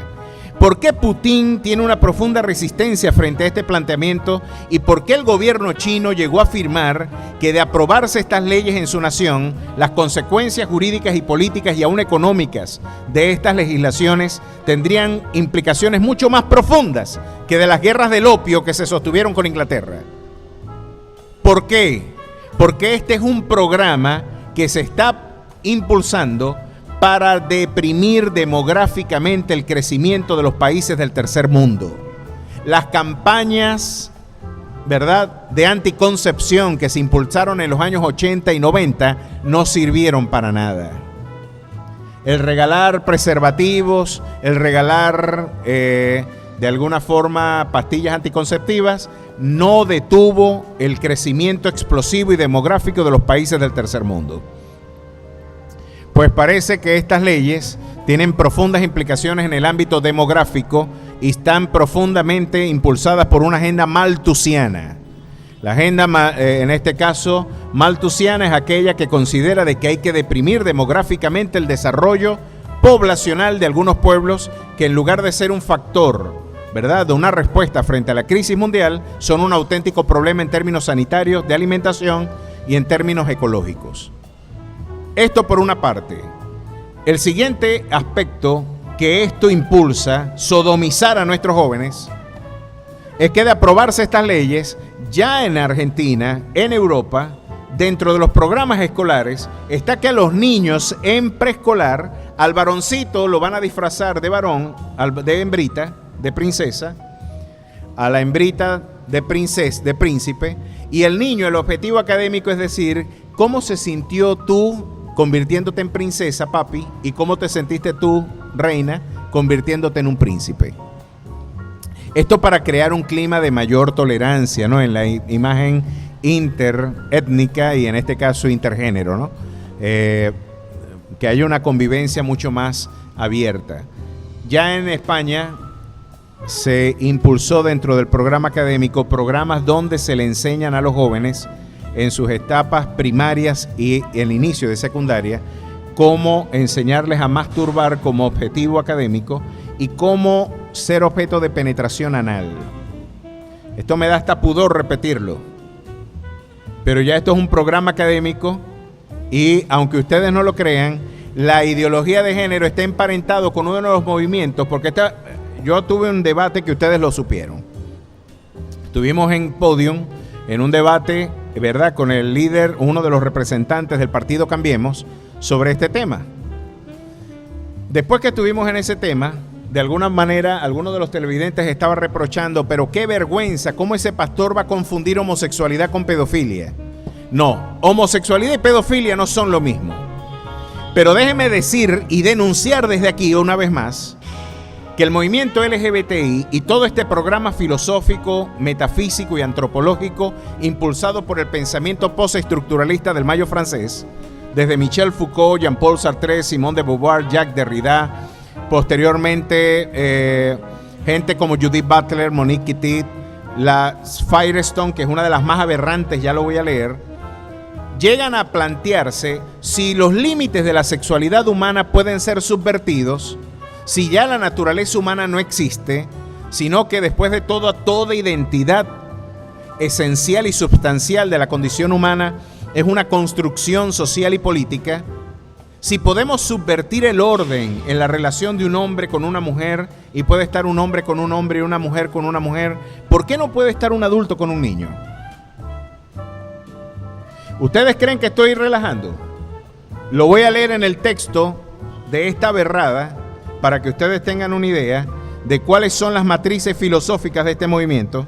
S2: ¿Por qué Putin tiene una profunda resistencia frente a este planteamiento y por qué el gobierno chino llegó a afirmar que de aprobarse estas leyes en su nación, las consecuencias jurídicas y políticas y aún económicas de estas legislaciones tendrían implicaciones mucho más profundas que de las guerras del opio que se sostuvieron con Inglaterra? ¿Por qué? Porque este es un programa que se está impulsando para deprimir demográficamente el crecimiento de los países del tercer mundo. Las campañas, ¿verdad?, de anticoncepción que se impulsaron en los años 80 y 90 no sirvieron para nada. El regalar preservativos, el regalar de alguna forma pastillas anticonceptivas no detuvo el crecimiento explosivo y demográfico de los países del tercer mundo. Pues parece que estas leyes tienen profundas implicaciones en el ámbito demográfico y están profundamente impulsadas por una agenda malthusiana. La agenda, en este caso, malthusiana es aquella que considera de que hay que deprimir demográficamente el desarrollo poblacional de algunos pueblos que en lugar de ser un factor, ¿verdad?, de una respuesta frente a la crisis mundial, son un auténtico problema en términos sanitarios, de alimentación y en términos ecológicos. Esto por una parte. El siguiente aspecto que esto impulsa, sodomizar a nuestros jóvenes, es que de aprobarse estas leyes, ya en Argentina, en Europa, dentro de los programas escolares, está que a los niños en preescolar, al varoncito lo van a disfrazar de varón, de hembrita, de princesa, a la hembrita de princesa, de príncipe, y el niño, el objetivo académico es decir, ¿cómo se sintió tú convirtiéndote en princesa, papi, y cómo te sentiste tú, reina, convirtiéndote en un príncipe? Esto para crear un clima de mayor tolerancia, ¿no?, en la imagen interétnica y en este caso intergénero, ¿no? Que haya una convivencia mucho más abierta. Ya en España se impulsó dentro del programa académico programas donde se le enseñan a los jóvenes en sus etapas primarias y el inicio de secundaria, cómo enseñarles a masturbar como objetivo académico y cómo ser objeto de penetración anal. Esto me da hasta pudor repetirlo, pero ya esto es un programa académico y aunque ustedes no lo crean, la ideología de género está emparentado con uno de los movimientos, porque yo tuve un debate que ustedes lo supieron. Estuvimos en Podium en un debate, ¿verdad?, con el líder, uno de los representantes del partido Cambiemos, sobre este tema. Después que estuvimos en ese tema, de alguna manera, algunos de los televidentes estaban reprochando, pero qué vergüenza, cómo ese pastor va a confundir homosexualidad con pedofilia. No, homosexualidad y pedofilia no son lo mismo. Pero déjeme decir y denunciar desde aquí una vez más que el movimiento LGBTI y todo este programa filosófico, metafísico y antropológico impulsado por el pensamiento postestructuralista del Mayo francés, desde Michel Foucault, Jean-Paul Sartre, Simone de Beauvoir, Jacques Derrida, posteriormente gente como Judith Butler, Monique Wittig, la Firestone, que es una de las más aberrantes, ya lo voy a leer, llegan a plantearse si los límites de la sexualidad humana pueden ser subvertidos, si ya la naturaleza humana no existe, sino que después de todo, toda identidad esencial y substancial de la condición humana es una construcción social y política. Si podemos subvertir el orden en la relación de un hombre con una mujer y puede estar un hombre con un hombre y una mujer con una mujer, ¿por qué no puede estar un adulto con un niño? ¿Ustedes creen que estoy relajando? Lo voy a leer en el texto de esta berrada para que ustedes tengan una idea de cuáles son las matrices filosóficas de este movimiento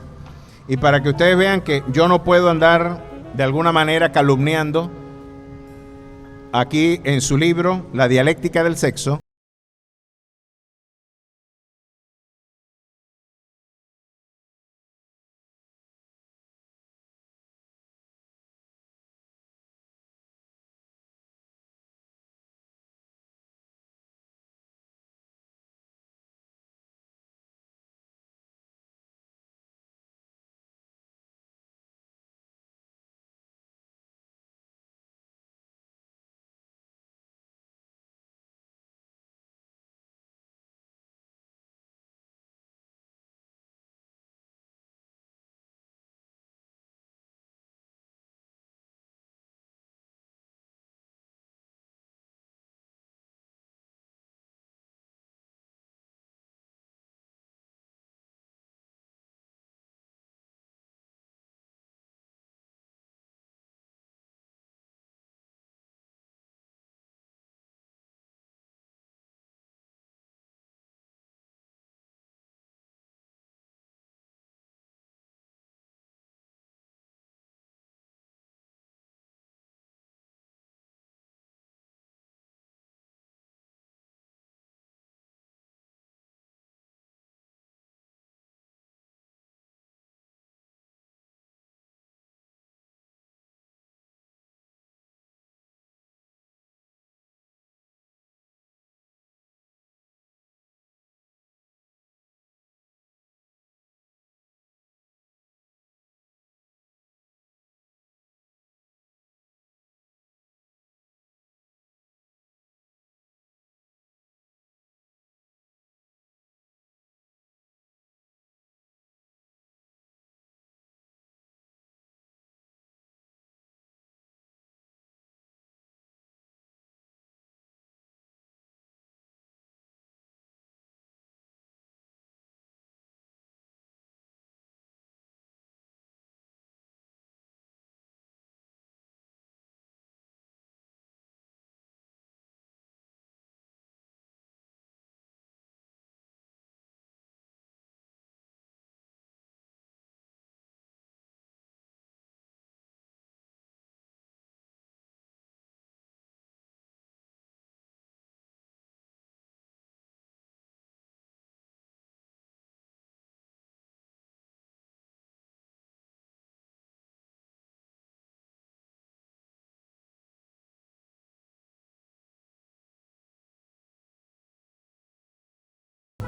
S2: y para que ustedes vean que yo no puedo andar de alguna manera calumniando. Aquí en su libro, La dialéctica del sexo,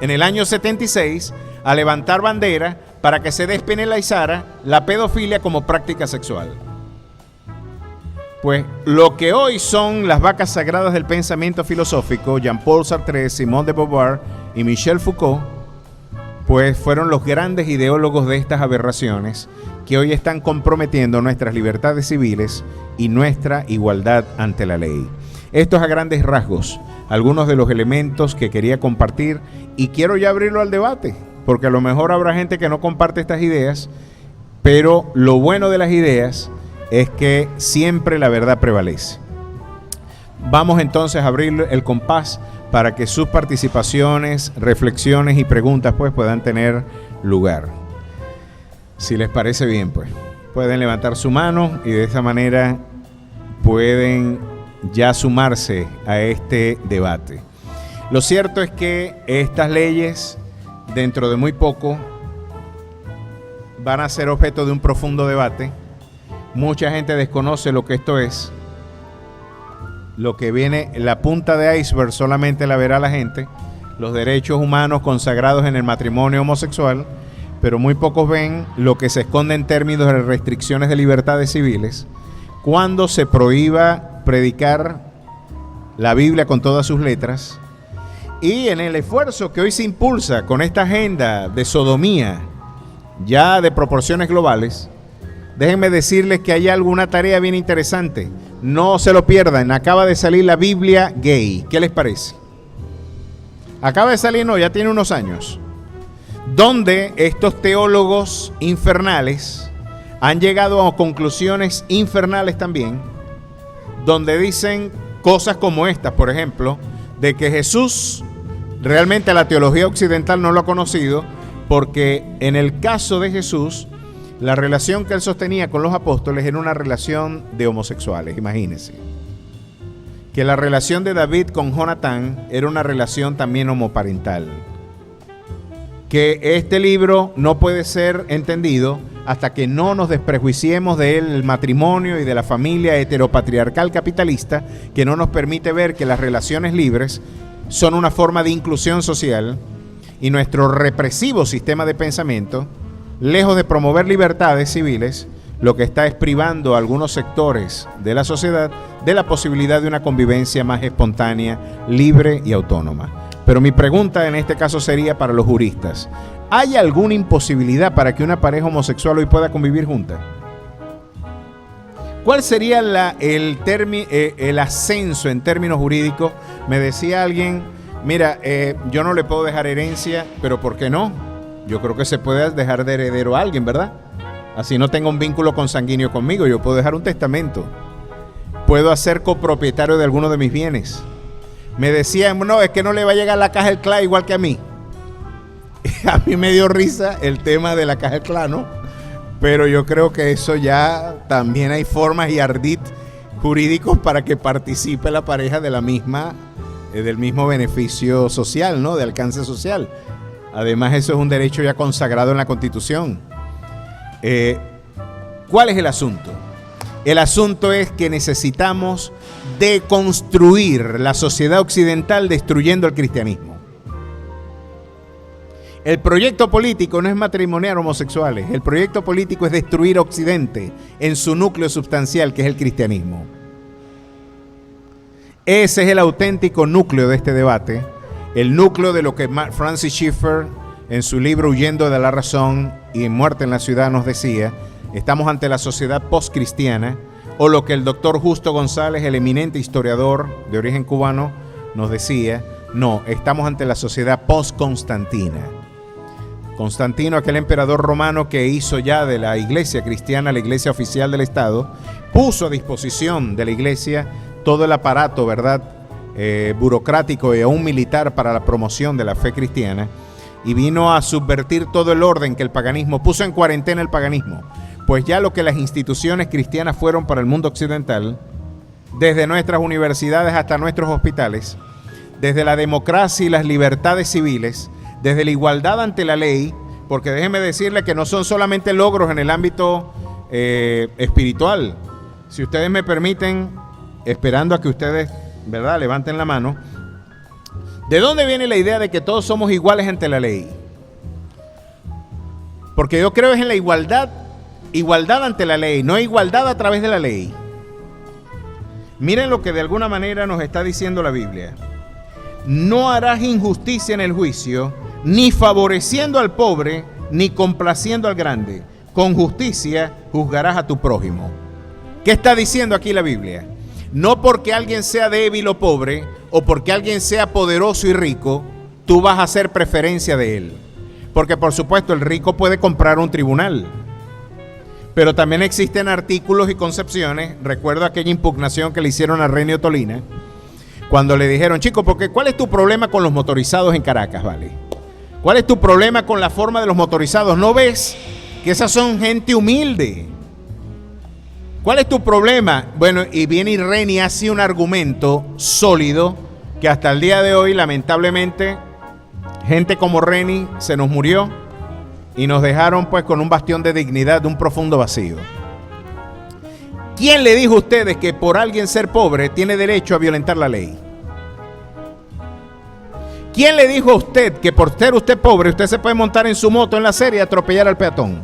S2: en el año 76 a levantar bandera para que se despenalizara la pedofilia como práctica sexual. Pues lo que hoy son las vacas sagradas del pensamiento filosófico, Jean-Paul Sartre, Simone de Beauvoir y Michel Foucault, pues fueron los grandes ideólogos de estas aberraciones que hoy están comprometiendo nuestras libertades civiles y nuestra igualdad ante la ley. Estos a grandes rasgos, algunos de los elementos que quería compartir, y quiero ya abrirlo al debate, porque a lo mejor habrá gente que no comparte estas ideas, pero lo bueno de las ideas es que siempre la verdad prevalece. Vamos entonces a abrir el compás para que sus participaciones, reflexiones y preguntas pues puedan tener lugar. Si les parece bien, pues pueden levantar su mano y de esa manera pueden ya sumarse a este debate. Lo cierto es que estas leyes, dentro de muy poco, van a ser objeto de un profundo debate. Mucha gente desconoce lo que esto es. Lo que viene, la punta de iceberg solamente la verá la gente. Los derechos humanos consagrados en el matrimonio homosexual, pero muy pocos ven lo que se esconde en términos de restricciones de libertades civiles cuando se prohíba predicar la Biblia con todas sus letras, y en el esfuerzo que hoy se impulsa con esta agenda de sodomía ya de proporciones globales. Déjenme decirles que hay alguna tarea bien interesante. No se lo pierdan. Acaba de salir la Biblia gay. ¿Qué les parece? Acaba de salir, no, ya tiene unos años. Donde estos teólogos infernales han llegado a conclusiones infernales también. Donde dicen cosas como estas, por ejemplo, de que Jesús realmente la teología occidental no lo ha conocido, porque en el caso de Jesús, la relación que él sostenía con los apóstoles era una relación de homosexuales, imagínense. Que la relación de David con Jonatán era una relación también homoparental. Que este libro no puede ser entendido hasta que no nos desprejuiciemos del matrimonio y de la familia heteropatriarcal capitalista, que no nos permite ver que las relaciones libres son una forma de inclusión social, y nuestro represivo sistema de pensamiento, lejos de promover libertades civiles, lo que está es privando a algunos sectores de la sociedad de la posibilidad de una convivencia más espontánea, libre y autónoma. Pero mi pregunta en este caso sería para los juristas: ¿hay alguna imposibilidad para que una pareja homosexual hoy pueda convivir junta? ¿Cuál sería el ascenso en términos jurídicos? Me decía alguien, mira, yo no le puedo dejar herencia, pero ¿por qué no? Yo creo que se puede dejar de heredero a alguien, ¿verdad? Así no tengo un vínculo consanguíneo conmigo, yo puedo dejar un testamento. Puedo hacer copropietario de alguno de mis bienes. Me decían, no, es que no le va a llegar la caja del CLA igual que a mí. A mí me dio risa el tema de la caja del CLA, ¿no? Pero yo creo que eso ya también hay formas y ardid jurídicos para que participe la pareja de la misma, del mismo beneficio social, ¿no? De alcance social. Además, eso es un derecho ya consagrado en la Constitución. ¿Cuál es el asunto? El asunto es que necesitamos deconstruir la sociedad occidental destruyendo el cristianismo. El proyecto político no es matrimoniar homosexuales. El proyecto político es destruir Occidente en su núcleo sustancial, que es el cristianismo. Ese es el auténtico núcleo de este debate. El núcleo de lo que Francis Schaeffer, en su libro Huyendo de la razón y Muerte en la ciudad, nos decía: estamos ante la sociedad postcristiana, o lo que el doctor Justo González, el eminente historiador de origen cubano, nos decía: no, estamos ante la sociedad post-constantina. Constantino, aquel emperador romano que hizo ya de la iglesia cristiana la iglesia oficial del Estado, puso a disposición de la iglesia todo el aparato, ¿verdad?, burocrático y aún militar para la promoción de la fe cristiana, y vino a subvertir todo el orden que el paganismo puso en cuarentena. El paganismo, pues ya lo que las instituciones cristianas fueron para el mundo occidental, desde nuestras universidades hasta nuestros hospitales, desde la democracia y las libertades civiles, desde la igualdad ante la ley, porque déjenme decirle que no son solamente logros en el ámbito espiritual. Si ustedes me permiten, esperando a que ustedes, ¿verdad?, levanten la mano, ¿De dónde viene la idea de que todos somos iguales ante la ley? Porque yo creo es en la igualdad, igualdad ante la ley, no igualdad a través de la ley. Miren lo que de alguna manera nos está diciendo la Biblia. No harás injusticia en el juicio, ni favoreciendo al pobre, ni complaciendo al grande. Con justicia juzgarás a tu prójimo. ¿Qué está diciendo aquí la Biblia? No porque alguien sea débil o pobre, o porque alguien sea poderoso y rico, tú vas a hacer preferencia de él. Porque por supuesto el rico puede comprar un tribunal. Pero también existen artículos y concepciones. Recuerdo aquella impugnación que le hicieron a Renio Tolina, cuando le dijeron, chico, porque ¿cuál es tu problema con los motorizados en Caracas, vale? ¿Cuál es tu problema con la forma de los motorizados? ¿No ves que esas son gente humilde? ¿Cuál es tu problema? Bueno, y viene y Reni hace un argumento sólido que hasta el día de hoy, lamentablemente, gente como Reni se nos murió y nos dejaron pues con un bastión de dignidad, de un profundo vacío. ¿Quién le dijo a ustedes que por alguien ser pobre tiene derecho a violentar la ley? ¿Quién le dijo a usted que por ser usted pobre usted se puede montar en su moto en la acera y atropellar al peatón?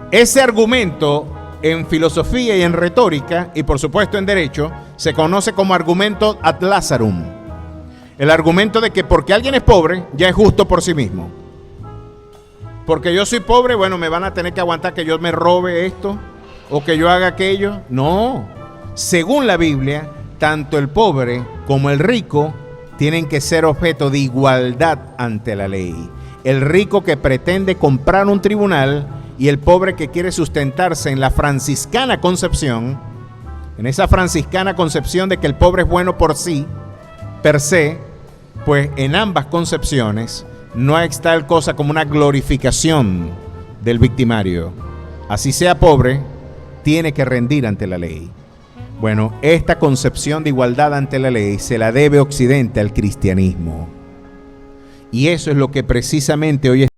S2: Ese argumento en filosofía y en retórica, y por supuesto en derecho, se conoce como argumento ad Lazarum. El argumento de que porque alguien es pobre, ya es justo por sí mismo. Porque yo soy pobre, bueno, me van a tener que aguantar que yo me robe esto o que yo haga aquello. No. Según la Biblia, tanto el pobre como el rico tienen que ser objeto de igualdad ante la ley. El rico que pretende comprar un tribunal y el pobre que quiere sustentarse en la franciscana concepción, en esa franciscana concepción de que el pobre es bueno por sí, per se, pues en ambas concepciones no hay tal cosa como una glorificación del victimario. Así sea pobre, tiene que rendir ante la ley. Bueno, esta concepción de igualdad ante la ley se la debe Occidente al cristianismo. Y eso es lo que precisamente hoy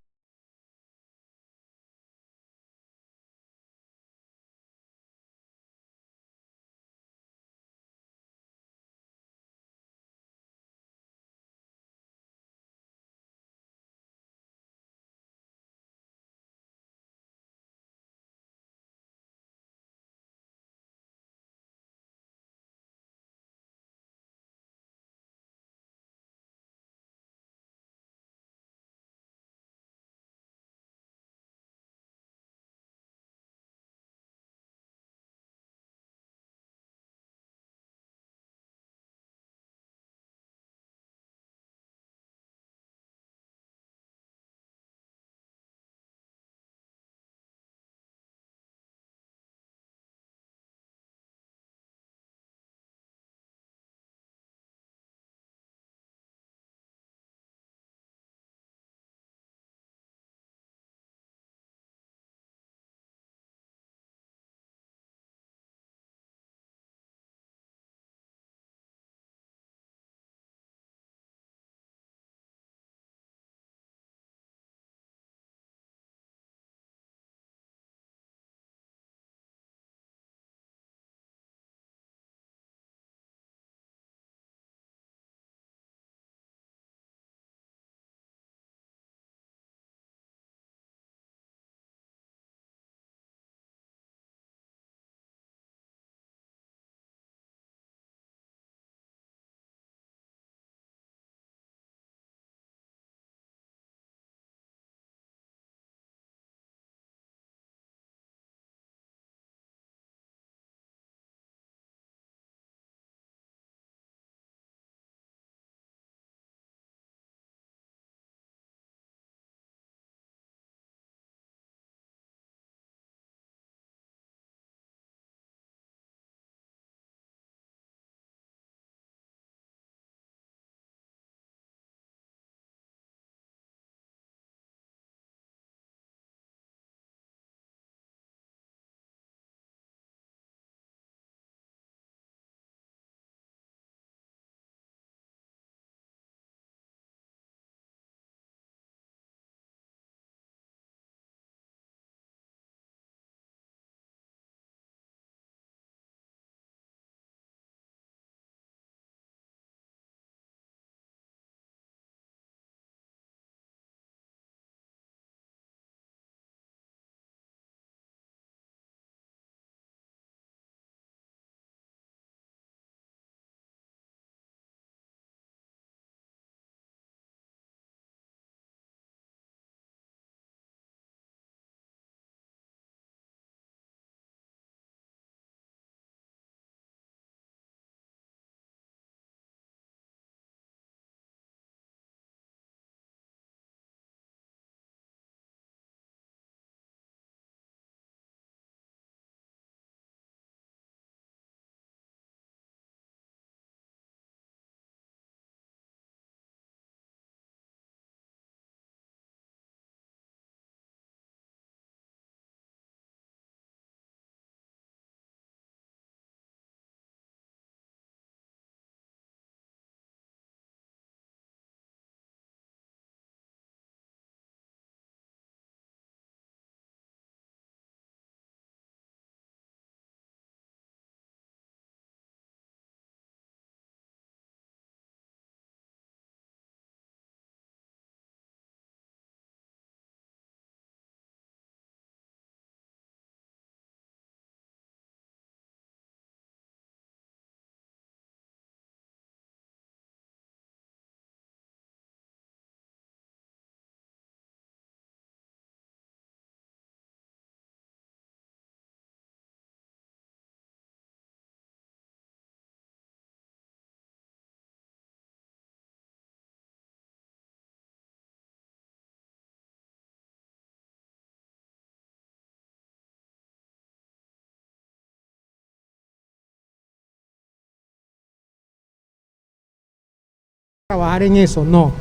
S3: trabajar en eso, no.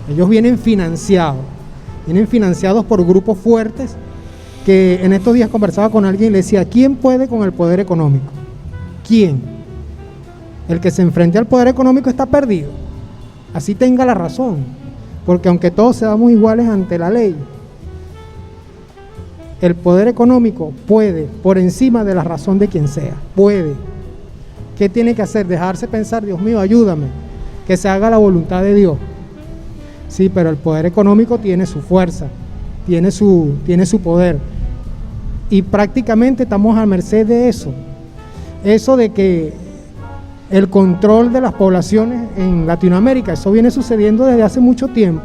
S3: Ellos vienen financiados por grupos fuertes que en estos días conversaba con alguien y le decía, ¿quién puede con el poder económico? ¿Quién? El que se enfrente al poder económico está perdido, así tenga la razón, porque aunque todos seamos iguales ante la ley, el poder económico puede, por encima de la razón de quien sea, puede. ¿Qué tiene que hacer? Dejarse pensar, Dios mío, ayúdame, que se haga la voluntad de Dios. Sí, pero el poder económico tiene su fuerza, tiene su poder, y prácticamente estamos a merced de eso. Eso de que el control de las poblaciones en Latinoamérica, eso viene sucediendo desde hace mucho tiempo.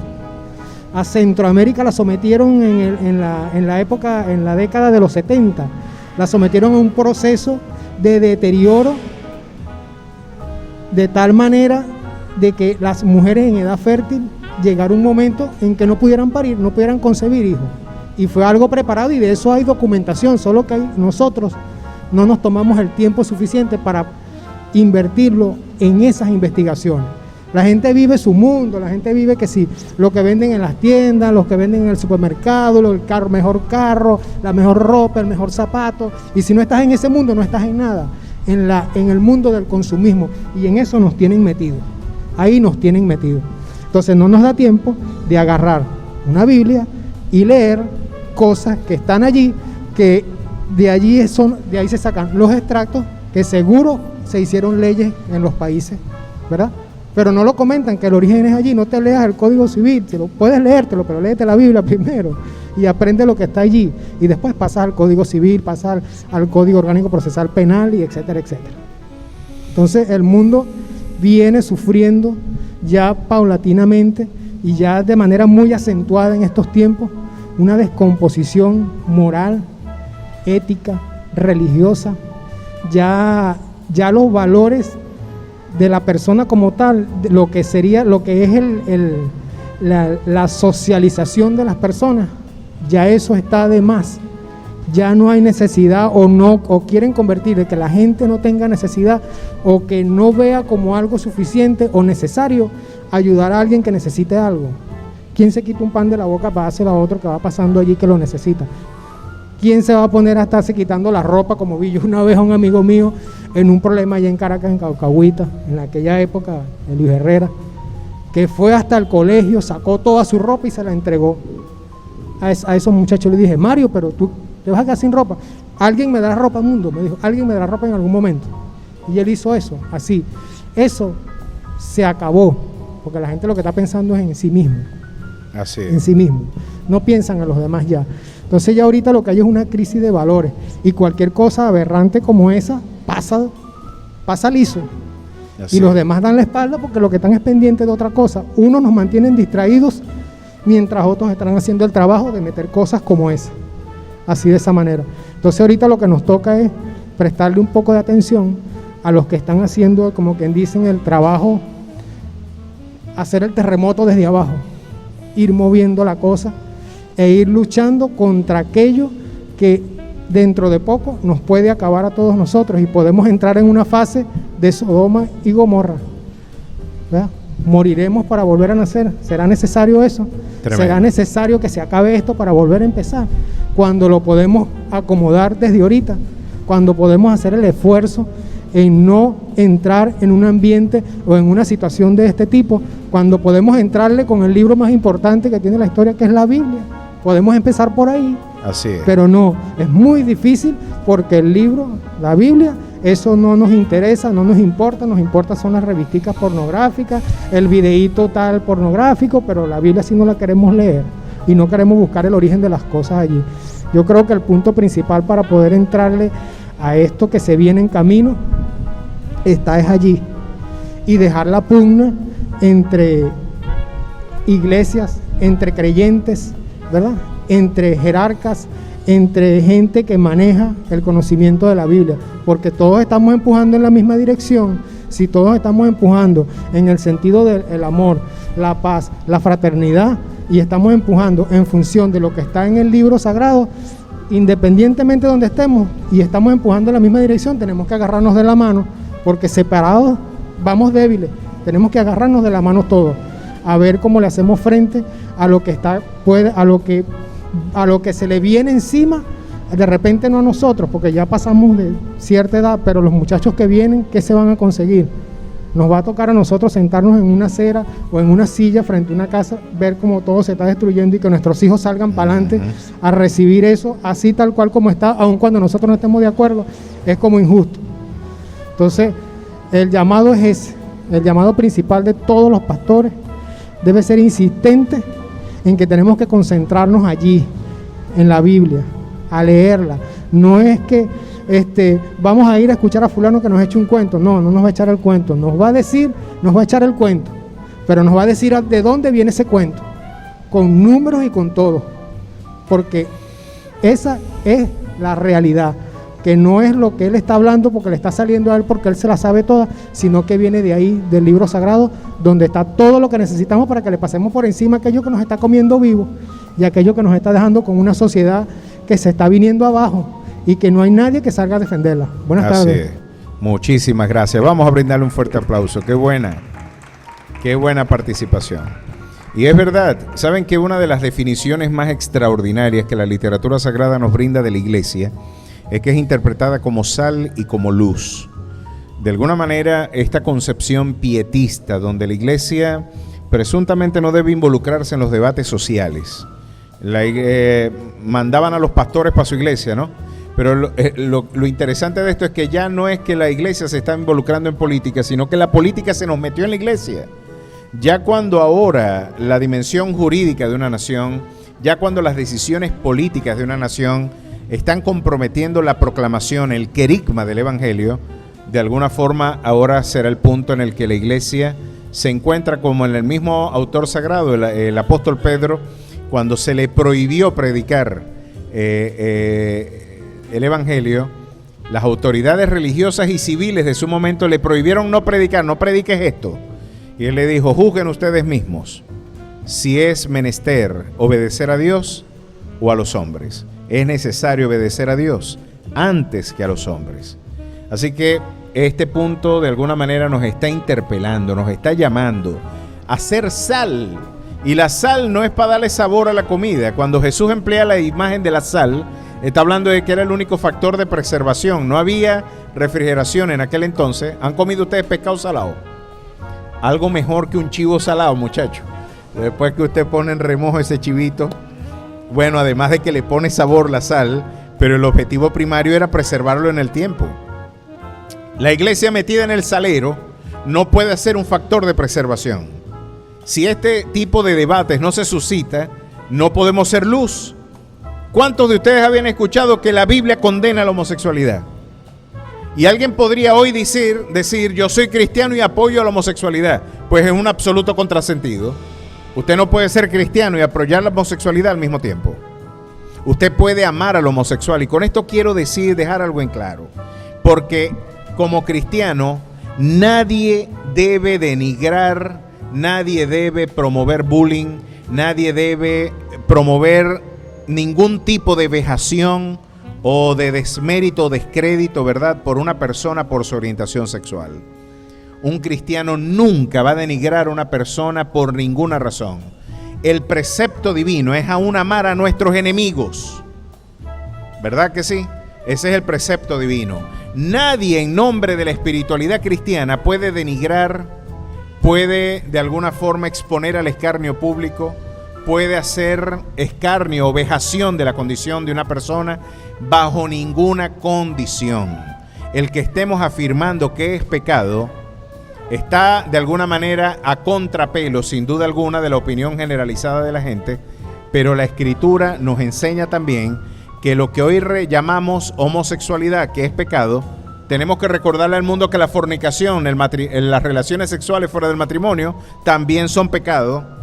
S3: A Centroamérica la sometieron en la década de los 70, la sometieron a un proceso de deterioro de tal manera de que las mujeres en edad fértil llegaron un momento en que no pudieran parir, no pudieran concebir hijos, y fue algo preparado y de eso hay documentación, solo que nosotros no nos tomamos el tiempo suficiente para invertirlo en esas investigaciones. La gente vive su mundo, la gente vive que sí, lo que venden en las tiendas, los que venden en el supermercado, el mejor carro, la mejor ropa, el mejor zapato, y si no estás en ese mundo no estás en nada, en el mundo del consumismo, y en eso nos tienen metidos, ahí nos tienen metidos. Entonces no nos da tiempo de agarrar una Biblia y leer cosas que están allí, que de ahí se sacan los extractos, que seguro se hicieron leyes en los países, ¿verdad? Pero no lo comentan, que el origen es allí. No te leas el Código Civil, te lo puedes leértelo, pero léete la Biblia primero y aprende lo que está allí, y después pasas al Código Civil, pasas al Código Orgánico Procesal Penal, y etcétera, etcétera. Entonces el mundo viene sufriendo ya paulatinamente y ya de manera muy acentuada en estos tiempos una descomposición moral, ética, religiosa. Ya los valores de la persona como tal, lo que es la socialización de las personas, ya eso está de más. Ya no hay necesidad, o quieren convertir de que la gente no tenga necesidad, o que no vea como algo suficiente o necesario ayudar a alguien que necesite algo. ¿Quién se quita un pan de la boca para dárselo a otro que va pasando allí que lo necesita? ¿Quién se va a poner a estarse quitando la ropa, como vi yo una vez a un amigo mío en un problema allá en Caracas, en Caucahuita, en aquella época, de Luis Herrera, que fue hasta el colegio, sacó toda su ropa y se la entregó a esos muchachos? Le dije, Mario, pero tú te vas a quedar sin ropa. Alguien me dará ropa, mundo, me dijo, alguien me dará ropa en algún momento. Y él hizo eso, así. Eso se acabó, porque la gente lo que está pensando es en sí mismo.
S2: Así
S3: en sí mismo, no piensan en los demás ya. Entonces ya ahorita lo que hay es una crisis de valores, y cualquier cosa aberrante como esa pasa liso. Así. Y los demás dan la espalda porque lo que están es pendientes de otra cosa. Unos nos mantienen distraídos mientras otros están haciendo el trabajo de meter cosas como esa, así de esa manera. Entonces ahorita lo que nos toca es prestarle un poco de atención a los que están haciendo, como quien dicen, el trabajo, hacer el terremoto desde abajo, ir moviendo la cosa e ir luchando contra aquello que dentro de poco nos puede acabar a todos nosotros, y podemos entrar en una fase de Sodoma y Gomorra, ¿verdad? Moriremos para volver a nacer. ¿Será necesario eso? Tremendo. ¿Será necesario que se acabe esto para volver a empezar? Cuando lo podemos acomodar desde ahorita, cuando podemos hacer el esfuerzo en no entrar en un ambiente o en una situación de este tipo, cuando podemos entrarle con el libro más importante que tiene la historia, que es la Biblia. Podemos empezar por ahí.
S2: Así es.
S3: Pero no, es muy difícil, porque el libro, la Biblia, eso no nos interesa, no nos importa son las revisticas pornográficas, el videíto tal pornográfico, pero la Biblia sí no la queremos leer y no queremos buscar el origen de las cosas allí. Yo creo que el punto principal para poder entrarle a esto que se viene en camino es allí, y dejar la pugna entre iglesias, entre creyentes, ¿verdad?, entre jerarcas, entre gente que maneja el conocimiento de la Biblia, porque todos estamos empujando en la misma dirección. Si todos estamos empujando en el sentido del amor, la paz, la fraternidad, y estamos empujando en función de lo que está en el libro sagrado, independientemente de donde estemos, y estamos empujando en la misma dirección, tenemos que agarrarnos de la mano, porque separados vamos débiles, tenemos que agarrarnos de la mano todos, a ver cómo le hacemos frente a lo que a lo que se le viene encima, de repente no a nosotros, porque ya pasamos de cierta edad, pero los muchachos que vienen, ¿qué se van a conseguir? Nos va a tocar a nosotros sentarnos en una acera o en una silla frente a una casa, ver cómo todo se está destruyendo y que nuestros hijos salgan para adelante a recibir eso así tal cual como está, aun cuando nosotros no estemos de acuerdo, es como injusto. Entonces, el llamado es ese, el llamado principal de todos los pastores debe ser insistente en que tenemos que concentrarnos allí, en la Biblia, a leerla. No es que vamos a ir a escuchar a fulano que nos eche un cuento. No nos va a echar el cuento. Nos va a echar el cuento, pero nos va a decir de dónde viene ese cuento, con números y con todo, porque esa es la realidad, que no es lo que él está hablando porque le está saliendo a él porque él se la sabe toda, sino que viene de ahí, del libro sagrado, donde está todo lo que necesitamos para que le pasemos por encima a aquello que nos está comiendo vivo y aquello que nos está dejando con una sociedad que se está viniendo abajo y que no hay nadie que salga a defenderla. Buenas tardes.
S2: Así es. Muchísimas gracias. Vamos a brindarle un fuerte aplauso. Qué buena participación. Y es verdad, saben que una de las definiciones más extraordinarias que la literatura sagrada nos brinda de la iglesia es que es interpretada como sal y como luz. De alguna manera, esta concepción pietista, donde la iglesia presuntamente no debe involucrarse en los debates sociales. Mandaban a los pastores para su iglesia, ¿no? Pero lo interesante de esto es que ya no es que la iglesia se está involucrando en política, sino que la política se nos metió en la iglesia. Ya cuando ahora la dimensión jurídica de una nación, ya cuando las decisiones políticas de una nación están comprometiendo la proclamación, el querigma del evangelio, de alguna forma ahora será el punto en el que la iglesia se encuentra como en el mismo autor sagrado, el apóstol Pedro, cuando se le prohibió predicar el evangelio, las autoridades religiosas y civiles de su momento le prohibieron no predicar, no prediques esto. Y él le dijo, juzguen ustedes mismos si es menester obedecer a Dios o a los hombres. Es necesario obedecer a Dios antes que a los hombres. Así que este punto de alguna manera nos está interpelando, nos está llamando a ser sal. Y la sal no es para darle sabor a la comida. Cuando Jesús emplea la imagen de la sal, está hablando de que era el único factor de preservación. No había refrigeración en aquel entonces. ¿Han comido ustedes pescado salado? Algo mejor que un chivo salado, muchachos. Después que usted pone en remojo ese chivito, bueno, además de que le pone sabor la sal, pero el objetivo primario era preservarlo en el tiempo. La iglesia metida en el salero no puede ser un factor de preservación. Si este tipo de debates no se suscita, no podemos ser luz. ¿Cuántos de ustedes habían escuchado que la Biblia condena la homosexualidad? Y alguien podría hoy decir, yo soy cristiano y apoyo a la homosexualidad. Pues es un absoluto contrasentido. Usted no puede ser cristiano y apoyar la homosexualidad al mismo tiempo. Usted puede amar al homosexual. Y con esto quiero dejar algo en claro. Porque como cristiano, nadie debe denigrar, nadie debe promover bullying, nadie debe promover ningún tipo de vejación o de desmérito o descrédito, ¿verdad?, por una persona por su orientación sexual. Un cristiano nunca va a denigrar a una persona por ninguna razón. El precepto divino es aún amar a nuestros enemigos. ¿Verdad que sí? Ese es el precepto divino. Nadie en nombre de la espiritualidad cristiana puede denigrar, puede de alguna forma exponer al escarnio público, puede hacer escarnio o vejación de la condición de una persona bajo ninguna condición. El que estemos afirmando que es pecado está de alguna manera a contrapelo, sin duda alguna, de la opinión generalizada de la gente, pero la Escritura nos enseña también que lo que hoy llamamos homosexualidad, que es pecado, tenemos que recordarle al mundo que la fornicación, las relaciones sexuales fuera del matrimonio, también son pecado,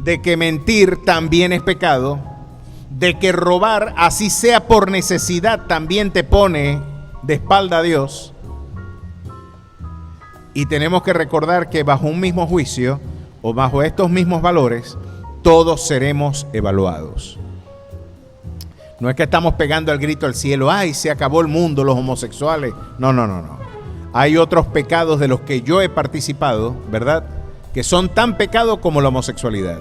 S2: de que mentir también es pecado, de que robar, así sea por necesidad, también te pone de espalda a Dios. Y tenemos que recordar que bajo un mismo juicio o bajo estos mismos valores, todos seremos evaluados. No es que estamos pegando el grito al cielo, ¡ay, se acabó el mundo, los homosexuales! No. hay otros pecados de los que yo he participado, ¿verdad?, que son tan pecados como la homosexualidad.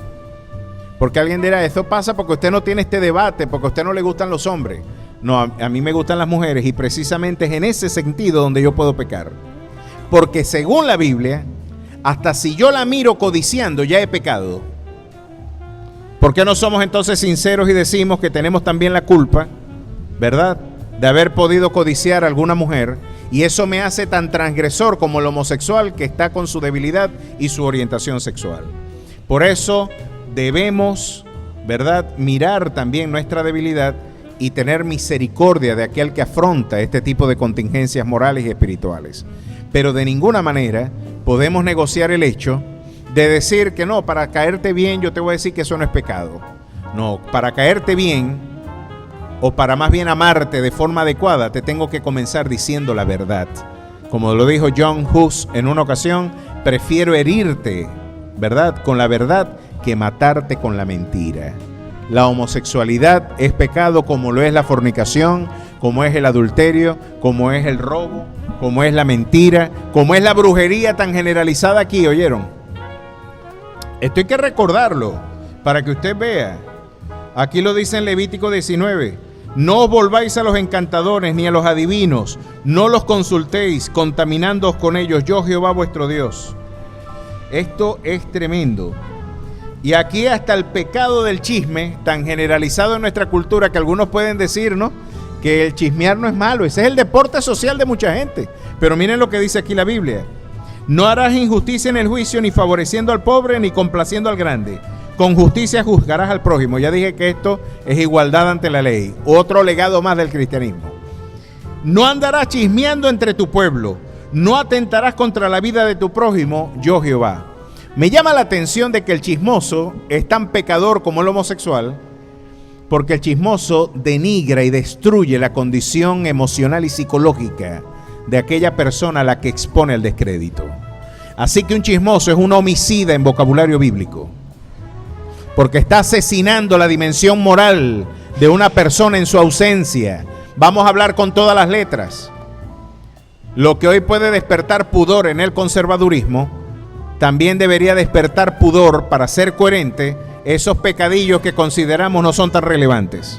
S2: Porque alguien dirá, esto pasa porque usted no tiene este debate, porque a usted no le gustan los hombres. No, a mí me gustan las mujeres y precisamente es en ese sentido donde yo puedo pecar. Porque según la Biblia, hasta si yo la miro codiciando, ya he pecado. ¿Por qué no somos entonces sinceros y decimos que tenemos también la culpa, ¿verdad?, de haber podido codiciar a alguna mujer, y eso me hace tan transgresor como el homosexual que está con su debilidad y su orientación sexual. Por eso debemos, ¿verdad?, mirar también nuestra debilidad y tener misericordia de aquel que afronta este tipo de contingencias morales y espirituales. Pero de ninguna manera podemos negociar el hecho de decir que no, para caerte bien yo te voy a decir que eso no es pecado. No, para caerte bien, o para más bien amarte de forma adecuada, te tengo que comenzar diciendo la verdad. Como lo dijo John Hus en una ocasión, prefiero herirte, ¿verdad?, con la verdad que matarte con la mentira. La homosexualidad es pecado como lo es la fornicación, como es el adulterio, como es el robo, como es la mentira, como es la brujería tan generalizada aquí, ¿oyeron? Esto hay que recordarlo para que usted vea. Aquí lo dice en Levítico 19. No os volváis a los encantadores ni a los adivinos, no los consultéis, contaminándoos con ellos, yo Jehová vuestro Dios. Esto es tremendo. Y aquí hasta el pecado del chisme, tan generalizado en nuestra cultura que algunos pueden decir, ¿no?, que el chismear no es malo, ese es el deporte social de mucha gente. Pero miren lo que dice aquí la Biblia. No harás injusticia en el juicio, ni favoreciendo al pobre, ni complaciendo al grande. Con justicia juzgarás al prójimo. Ya dije que esto es igualdad ante la ley. Otro legado más del cristianismo. No andarás chismeando entre tu pueblo. No atentarás contra la vida de tu prójimo, yo Jehová. Me llama la atención de que el chismoso es tan pecador como el homosexual, porque el chismoso denigra y destruye la condición emocional y psicológica de aquella persona a la que expone el descrédito. Así que un chismoso es un homicida en vocabulario bíblico, porque está asesinando la dimensión moral de una persona en su ausencia. Vamos a hablar con todas las letras. Lo que hoy puede despertar pudor en el conservadurismo, también debería despertar pudor, para ser coherente, esos pecadillos que consideramos no son tan relevantes.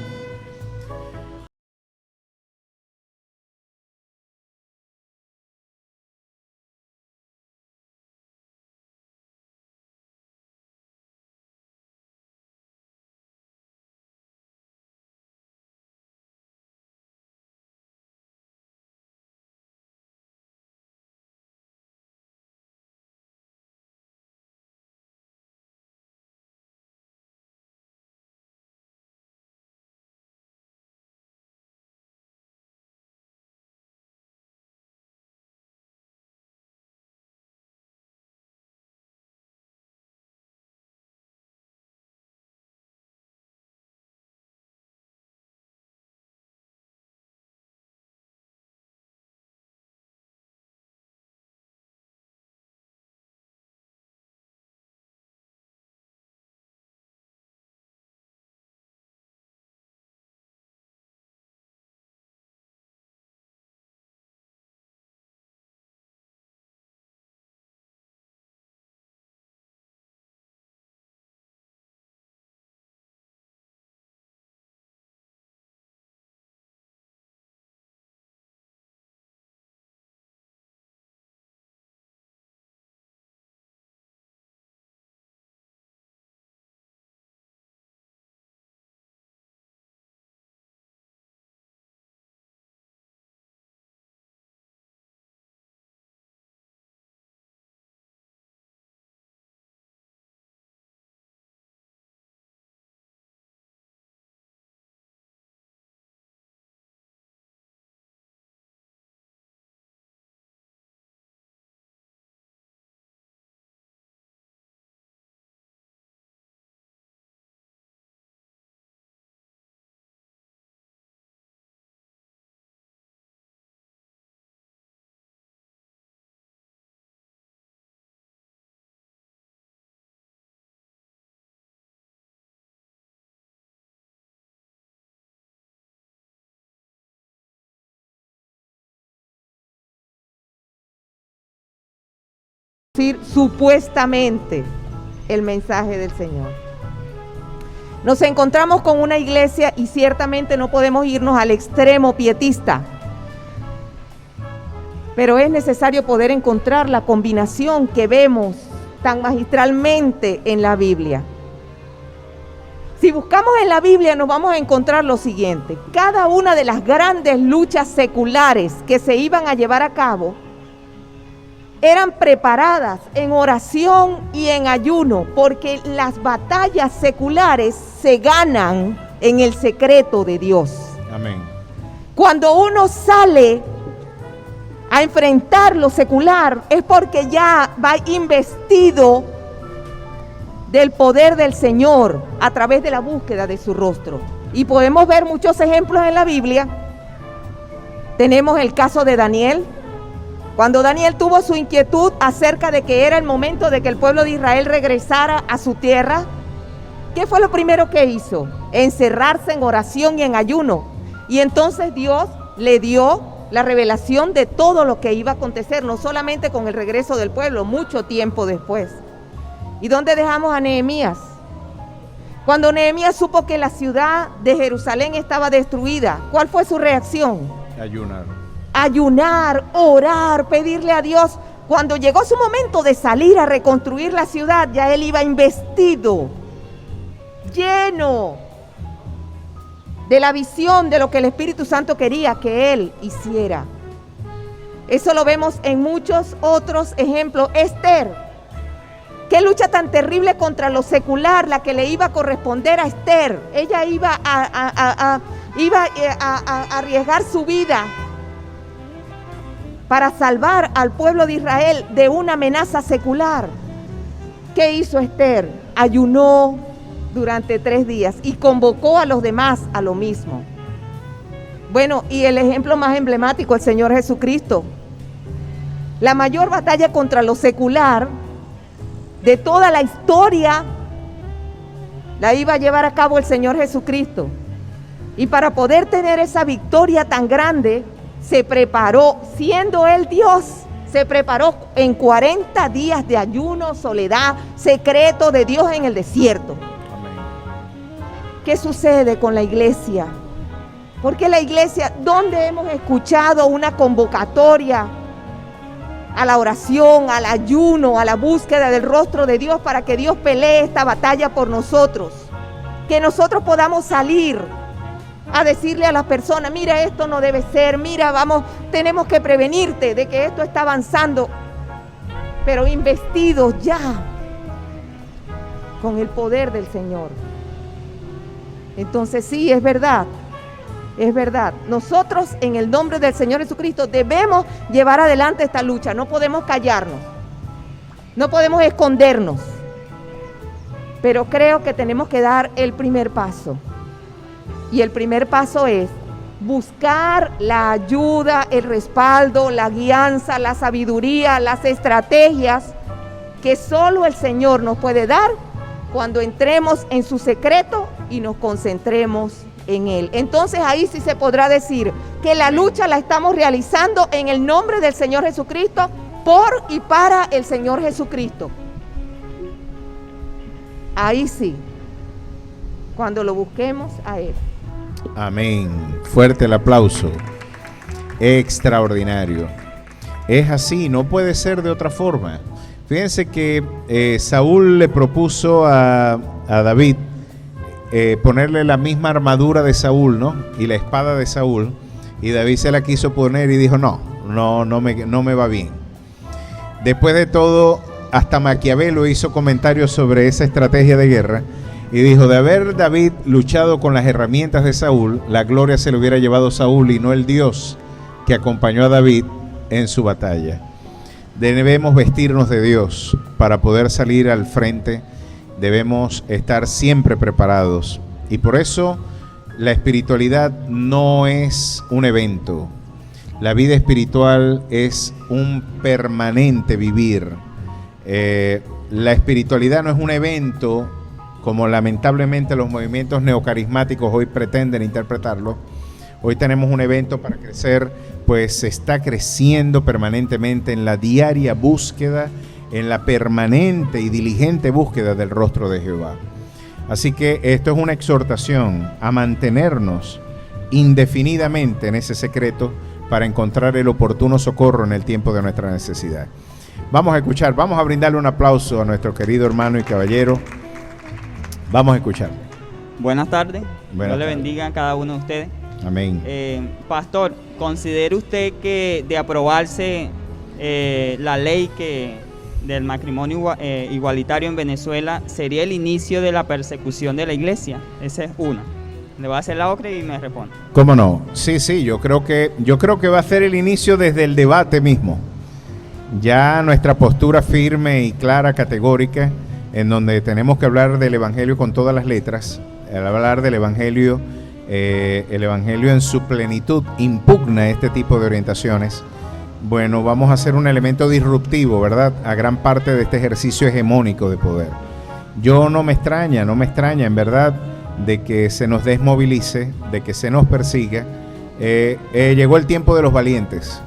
S4: supuestamente el mensaje del Señor. Nos encontramos con una iglesia y ciertamente no podemos irnos al extremo pietista, pero es necesario poder encontrar la combinación que vemos tan magistralmente en la Biblia. Si buscamos en la Biblia nos vamos a encontrar lo siguiente: cada una de las grandes luchas seculares que se iban a llevar a cabo eran preparadas en oración y en ayuno, porque las batallas seculares se ganan en el secreto de Dios.
S2: Amén.
S4: Cuando uno sale a enfrentar lo secular es porque ya va investido del poder del Señor a través de la búsqueda de su rostro. Y podemos ver muchos ejemplos en la Biblia. Tenemos el caso de Daniel. Cuando Daniel tuvo su inquietud acerca de que era el momento de que el pueblo de Israel regresara a su tierra, ¿qué fue lo primero que hizo? Encerrarse en oración y en ayuno. Y entonces Dios le dio la revelación de todo lo que iba a acontecer, no solamente con el regreso del pueblo, mucho tiempo después. ¿Y dónde dejamos a Nehemías? Cuando Nehemías supo que la ciudad de Jerusalén estaba destruida, ¿cuál fue su reacción? Ayunar, orar, pedirle a Dios. Cuando llegó su momento de salir a reconstruir la ciudad, ya él iba investido, lleno de la visión de lo que el Espíritu Santo quería que él hiciera. Eso lo vemos en muchos otros ejemplos. Esther, qué lucha tan terrible contra lo secular la que le iba a corresponder a Esther. Ella iba a arriesgar su vida para salvar al pueblo de Israel de una amenaza secular. ¿Qué hizo Esther? Ayunó durante 3 días y convocó a los demás a lo mismo. Bueno, y el ejemplo más emblemático, el Señor Jesucristo. La mayor batalla contra lo secular de toda la historia la iba a llevar a cabo el Señor Jesucristo. Y para poder tener esa victoria tan grande, se preparó, siendo Él Dios, se preparó en 40 días de ayuno, soledad, secreto de Dios en el desierto.
S2: Amén.
S4: ¿Qué sucede con la iglesia? Porque la iglesia, ¿dónde hemos escuchado una convocatoria a la oración, al ayuno, a la búsqueda del rostro de Dios para que Dios pelee esta batalla por nosotros? Que nosotros podamos salir a decirle a las personas: mira, esto no debe ser, mira, vamos, tenemos que prevenirte de que esto está avanzando, pero investidos ya con el poder del Señor. Entonces sí, es verdad, nosotros en el nombre del Señor Jesucristo debemos llevar adelante esta lucha. No podemos callarnos, no podemos escondernos, pero creo que tenemos que dar el primer paso. Y el primer paso es buscar la ayuda, el respaldo, la guianza, la sabiduría, las estrategias que solo el Señor nos puede dar cuando entremos en su secreto y nos concentremos en Él. Entonces ahí sí se podrá decir que la lucha la estamos realizando en el nombre del Señor Jesucristo, por y para el Señor Jesucristo. Ahí sí, cuando lo busquemos a Él.
S2: Amén. Fuerte el aplauso. Extraordinario. Es así, no puede ser de otra forma. Fíjense que Saúl le propuso a David ponerle la misma armadura de Saúl, ¿no? Y la espada de Saúl. Y David se la quiso poner y dijo: no me va bien. Después de todo, hasta Maquiavelo hizo comentarios sobre esa estrategia de guerra. Y dijo: de haber David luchado con las herramientas de Saúl, la gloria se le hubiera llevado Saúl y no el Dios que acompañó a David en su batalla. Debemos vestirnos de Dios para poder salir al frente. Debemos estar siempre preparados. Y por eso la espiritualidad no es un evento. La vida espiritual es un permanente vivir. La espiritualidad no es un evento, como lamentablemente los movimientos neocarismáticos hoy pretenden interpretarlo. Hoy tenemos un evento para crecer, pues se está creciendo permanentemente en la diaria búsqueda, en la permanente y diligente búsqueda del rostro de Jehová. Así que esto es una exhortación a mantenernos indefinidamente en ese secreto para encontrar el oportuno socorro en el tiempo de nuestra necesidad. Vamos a escuchar, vamos a brindarle un aplauso a nuestro querido hermano y caballero. Vamos a escuchar.
S5: Buenas tardes.
S2: Buenas
S5: Dios le
S2: tardes.
S5: bendiga a cada uno de ustedes.
S2: Amén.
S5: Pastor, ¿considera usted que de aprobarse la ley del matrimonio igualitario en Venezuela sería el inicio de la persecución de la iglesia? Esa es una. Le voy a hacer la otra y me responde.
S2: ¿Cómo no? Sí, yo creo que va a ser el inicio desde el debate mismo. Ya nuestra postura firme y clara, categórica, en donde tenemos que hablar del Evangelio con todas las letras, hablar del Evangelio, el Evangelio en su plenitud impugna este tipo de orientaciones. Bueno, vamos a hacer un elemento disruptivo, ¿verdad?, a gran parte de este ejercicio hegemónico de poder. Yo no me extraña en verdad, de que se nos desmovilice, de que se nos persiga. Llegó el tiempo de los valientes,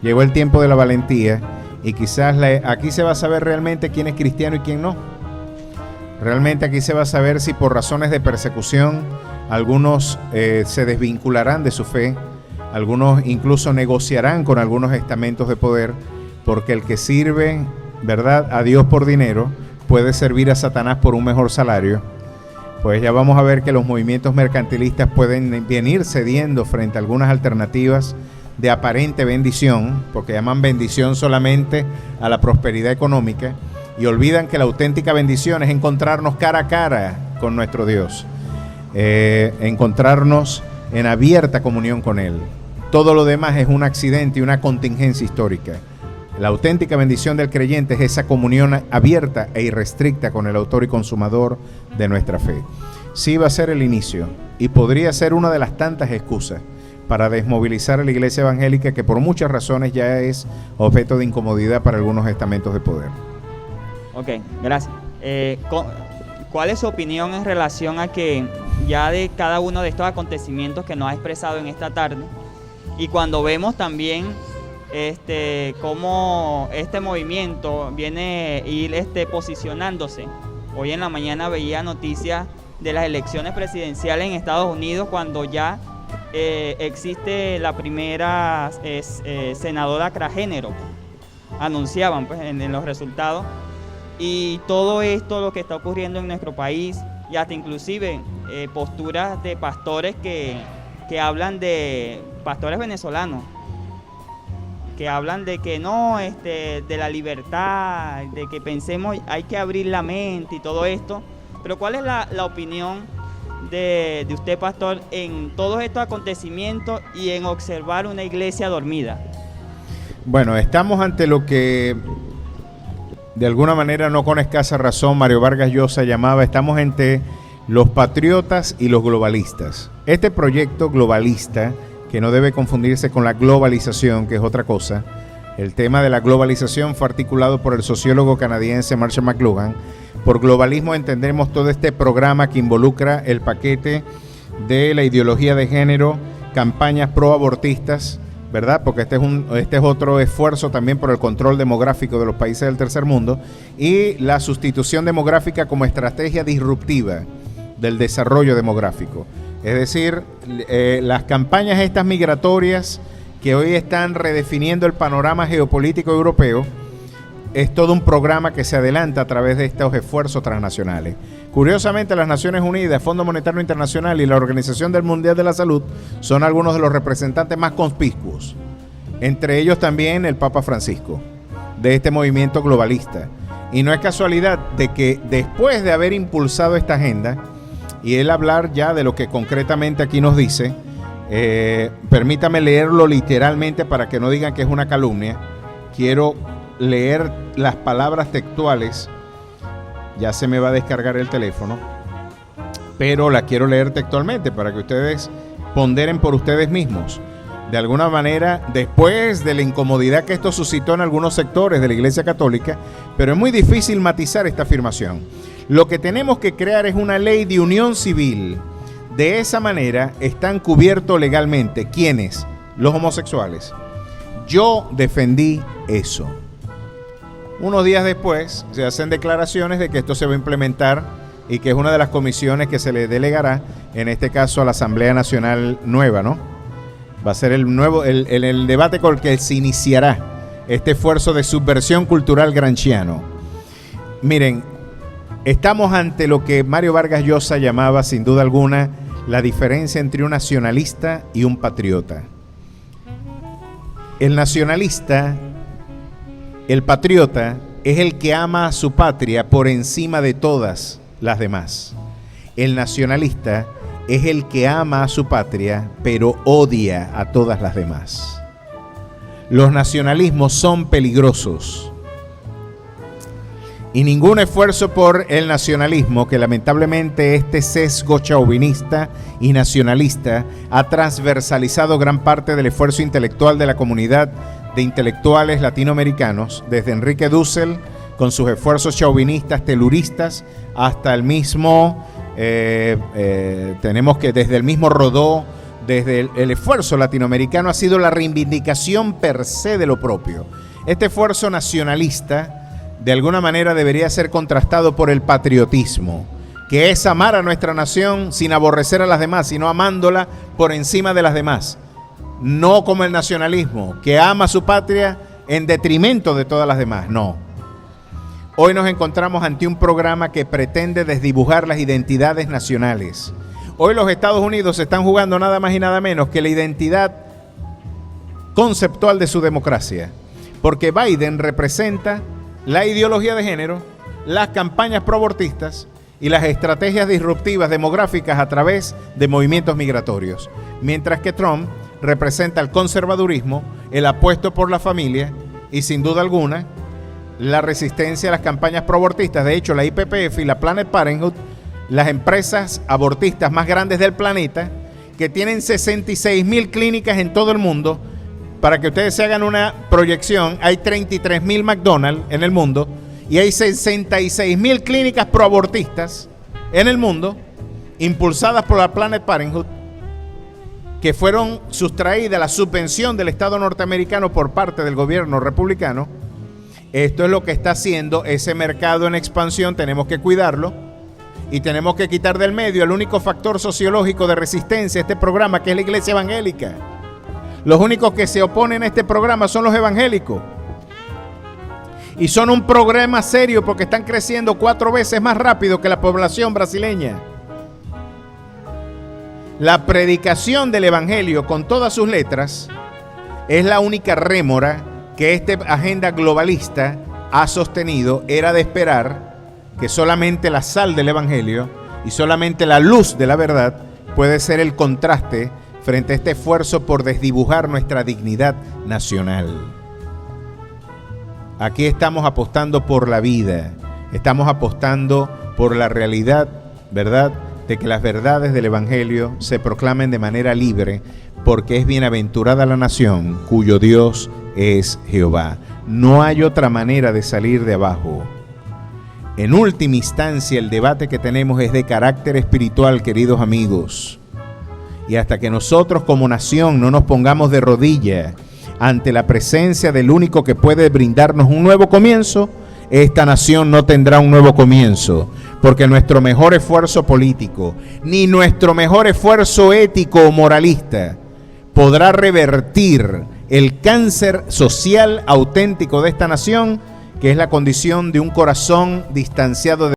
S2: llegó el tiempo de la valentía, y quizás aquí se va a saber realmente quién es cristiano y quién no. Realmente aquí se va a saber si por razones de persecución algunos se desvincularán de su fe, algunos incluso negociarán con algunos estamentos de poder, porque el que sirve, ¿verdad?, a Dios por dinero puede servir a Satanás por un mejor salario. Pues ya vamos a ver que los movimientos mercantilistas pueden venir cediendo frente a algunas alternativas de aparente bendición, porque llaman bendición solamente a la prosperidad económica, y olvidan que la auténtica bendición es encontrarnos cara a cara con nuestro Dios, encontrarnos en abierta comunión con Él. Todo lo demás es un accidente y una contingencia histórica. La auténtica bendición del creyente es esa comunión abierta e irrestricta con el autor y consumador de nuestra fe. Sí va a ser el inicio, y podría ser una de las tantas excusas para desmovilizar a la iglesia evangélica, que por muchas razones ya es objeto de incomodidad para algunos estamentos de poder.
S5: Ok, gracias. ¿Cuál es su opinión en relación a que ya de cada uno de estos acontecimientos que nos ha expresado en esta tarde, y cuando vemos también cómo este movimiento viene a ir posicionándose? Hoy en la mañana veía noticias de las elecciones presidenciales en Estados Unidos, cuando ya existe la primera senadora transgénero, anunciaban pues en los resultados, y todo esto lo que está ocurriendo en nuestro país, y hasta inclusive posturas de pastores que hablan de pastores venezolanos, que hablan de que no, de la libertad, de que pensemos, hay que abrir la mente y todo esto. Pero ¿cuál es la opinión de usted, pastor, en todos estos acontecimientos y en observar una iglesia dormida?
S2: Bueno, estamos ante lo que de alguna manera, no con escasa razón, Mario Vargas Llosa llamaba, estamos entre los patriotas y los globalistas. Este proyecto globalista, que no debe confundirse con la globalización, que es otra cosa. El tema de la globalización fue articulado por el sociólogo canadiense Marshall McLuhan. Por globalismo entendemos todo este programa que involucra el paquete de la ideología de género, campañas pro-abortistas, ¿verdad? Porque este es otro esfuerzo también por el control demográfico de los países del tercer mundo, y la sustitución demográfica como estrategia disruptiva del desarrollo demográfico. Es decir, las campañas estas migratorias que hoy están redefiniendo el panorama geopolítico europeo, es todo un programa que se adelanta a través de estos esfuerzos transnacionales. Curiosamente, las Naciones Unidas, Fondo Monetario Internacional y la Organización Mundial de la Salud son algunos de los representantes más conspicuos, entre ellos también el Papa Francisco, de este movimiento globalista. Y no es casualidad de que después de haber impulsado esta agenda, y él hablar ya de lo que concretamente aquí nos dice, permítame leerlo literalmente para que no digan que es una calumnia. Quiero leer las palabras textuales. Ya se me va a descargar el teléfono, pero la quiero leer textualmente para que ustedes ponderen por ustedes mismos. De alguna manera, después de la incomodidad que esto suscitó en algunos sectores de la Iglesia Católica, pero es muy difícil matizar esta afirmación. Lo que tenemos que crear es una ley de unión civil. De esa manera están cubiertos legalmente. ¿Quiénes? Los homosexuales. Yo defendí eso. Unos días después se hacen declaraciones de que esto se va a implementar y que es una de las comisiones que se le delegará, en este caso a la Asamblea Nacional nueva, ¿no? Va a ser el debate con el que se iniciará este esfuerzo de subversión cultural gramsciano. Miren, estamos ante lo que Mario Vargas Llosa llamaba, sin duda alguna, la diferencia entre un nacionalista y un patriota. El nacionalista, el patriota, es el que ama a su patria por encima de todas las demás. El nacionalista es el que ama a su patria, pero odia a todas las demás. Los nacionalismos son peligrosos. Y ningún esfuerzo por el nacionalismo, que lamentablemente este sesgo chauvinista y nacionalista ha transversalizado gran parte del esfuerzo intelectual de la comunidad de intelectuales latinoamericanos, desde Enrique Dussel, con sus esfuerzos chauvinistas, teluristas, hasta el mismo, tenemos que desde el mismo Rodó, desde el esfuerzo latinoamericano, ha sido la reivindicación per se de lo propio. Este esfuerzo nacionalista, de alguna manera, debería ser contrastado por el patriotismo, que es amar a nuestra nación sin aborrecer a las demás, sino amándola por encima de las demás. No como el nacionalismo, que ama a su patria en detrimento de todas las demás, no. Hoy nos encontramos ante un programa que pretende desdibujar las identidades nacionales. Hoy los Estados Unidos están jugando nada más y nada menos que la identidad conceptual de su democracia, porque Biden representa la ideología de género, las campañas proabortistas y las estrategias disruptivas demográficas a través de movimientos migratorios, mientras que Trump representa el conservadurismo, el apuesto por la familia y, sin duda alguna, la resistencia a las campañas proabortistas. De hecho, la IPPF y la Planned Parenthood, las empresas abortistas más grandes del planeta, que tienen 66,000 clínicas en todo el mundo. Para que ustedes se hagan una proyección, hay 33,000 McDonald's en el mundo y hay 66,000 clínicas proabortistas en el mundo, impulsadas por la Planned Parenthood, que fueron sustraídas a la subvención del Estado norteamericano por parte del gobierno republicano. Esto es lo que está haciendo ese mercado en expansión. Tenemos que cuidarlo y tenemos que quitar del medio el único factor sociológico de resistencia a este programa, que es la iglesia evangélica. Los únicos que se oponen a este programa son los evangélicos. Y son un programa serio porque están creciendo 4 veces más rápido que la población brasileña. La predicación del evangelio, con todas sus letras, es la única rémora que esta agenda globalista ha sostenido. Era de esperar que solamente la sal del evangelio y solamente la luz de la verdad puede ser el contraste frente a este esfuerzo por desdibujar nuestra dignidad nacional. Aquí estamos apostando por la vida, estamos apostando por la realidad, ¿verdad?, de que las verdades del Evangelio se proclamen de manera libre, porque es bienaventurada la nación cuyo Dios es Jehová. No hay otra manera de salir de abajo. En última instancia, el debate que tenemos es de carácter espiritual, queridos amigos. Y hasta que nosotros como nación no nos pongamos de rodillas ante la presencia del único que puede brindarnos un nuevo comienzo, esta nación no tendrá un nuevo comienzo, porque nuestro mejor esfuerzo político, ni nuestro mejor esfuerzo ético o moralista podrá revertir el cáncer social auténtico de esta nación, que es la condición de un corazón distanciado de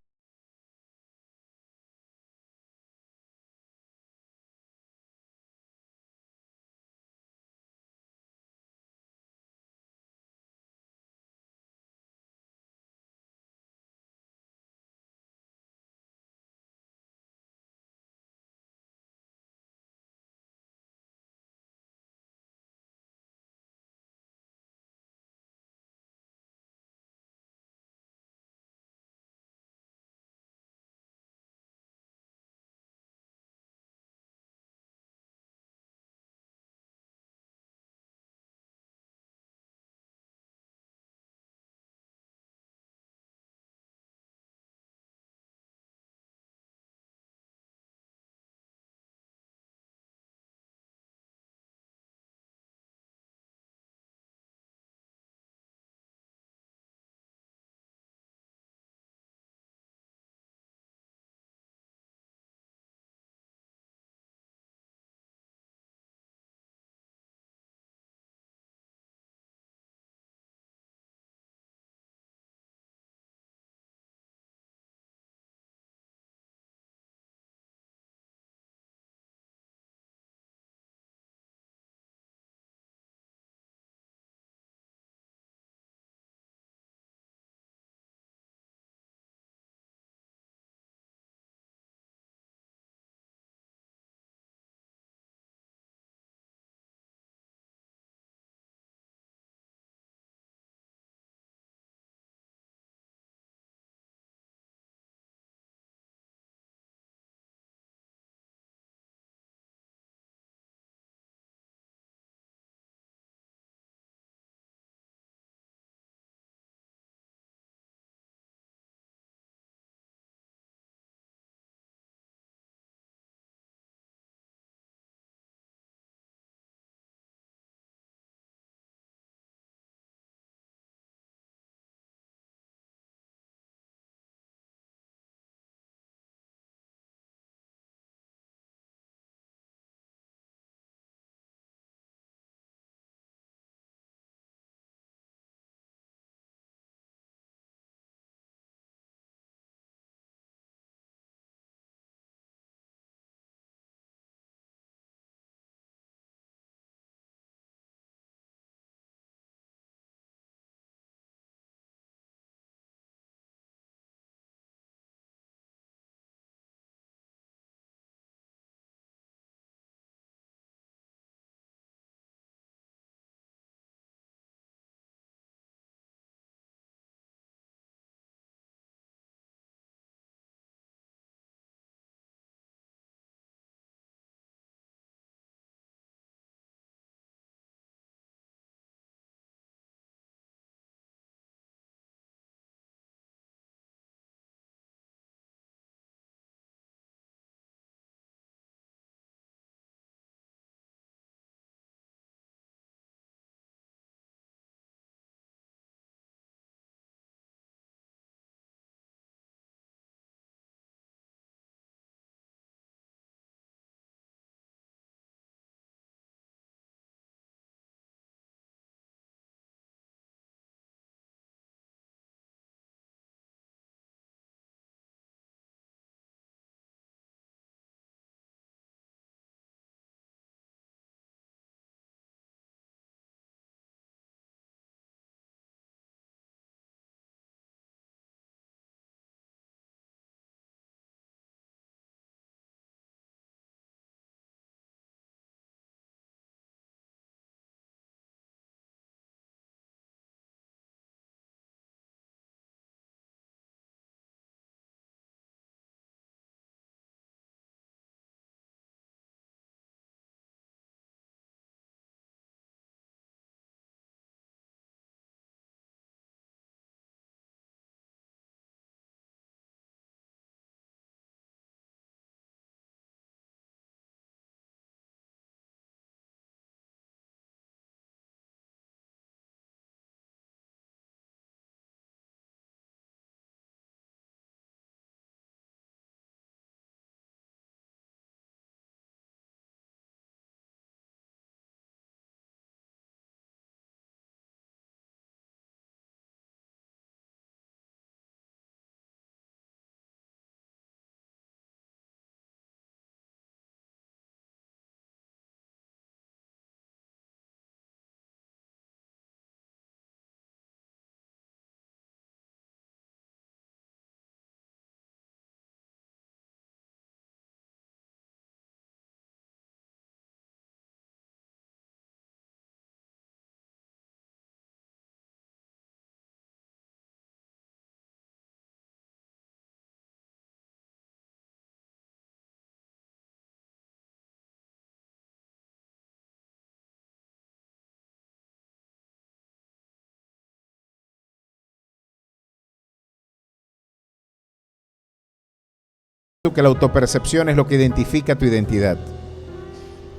S2: que la autopercepción es lo que identifica tu identidad.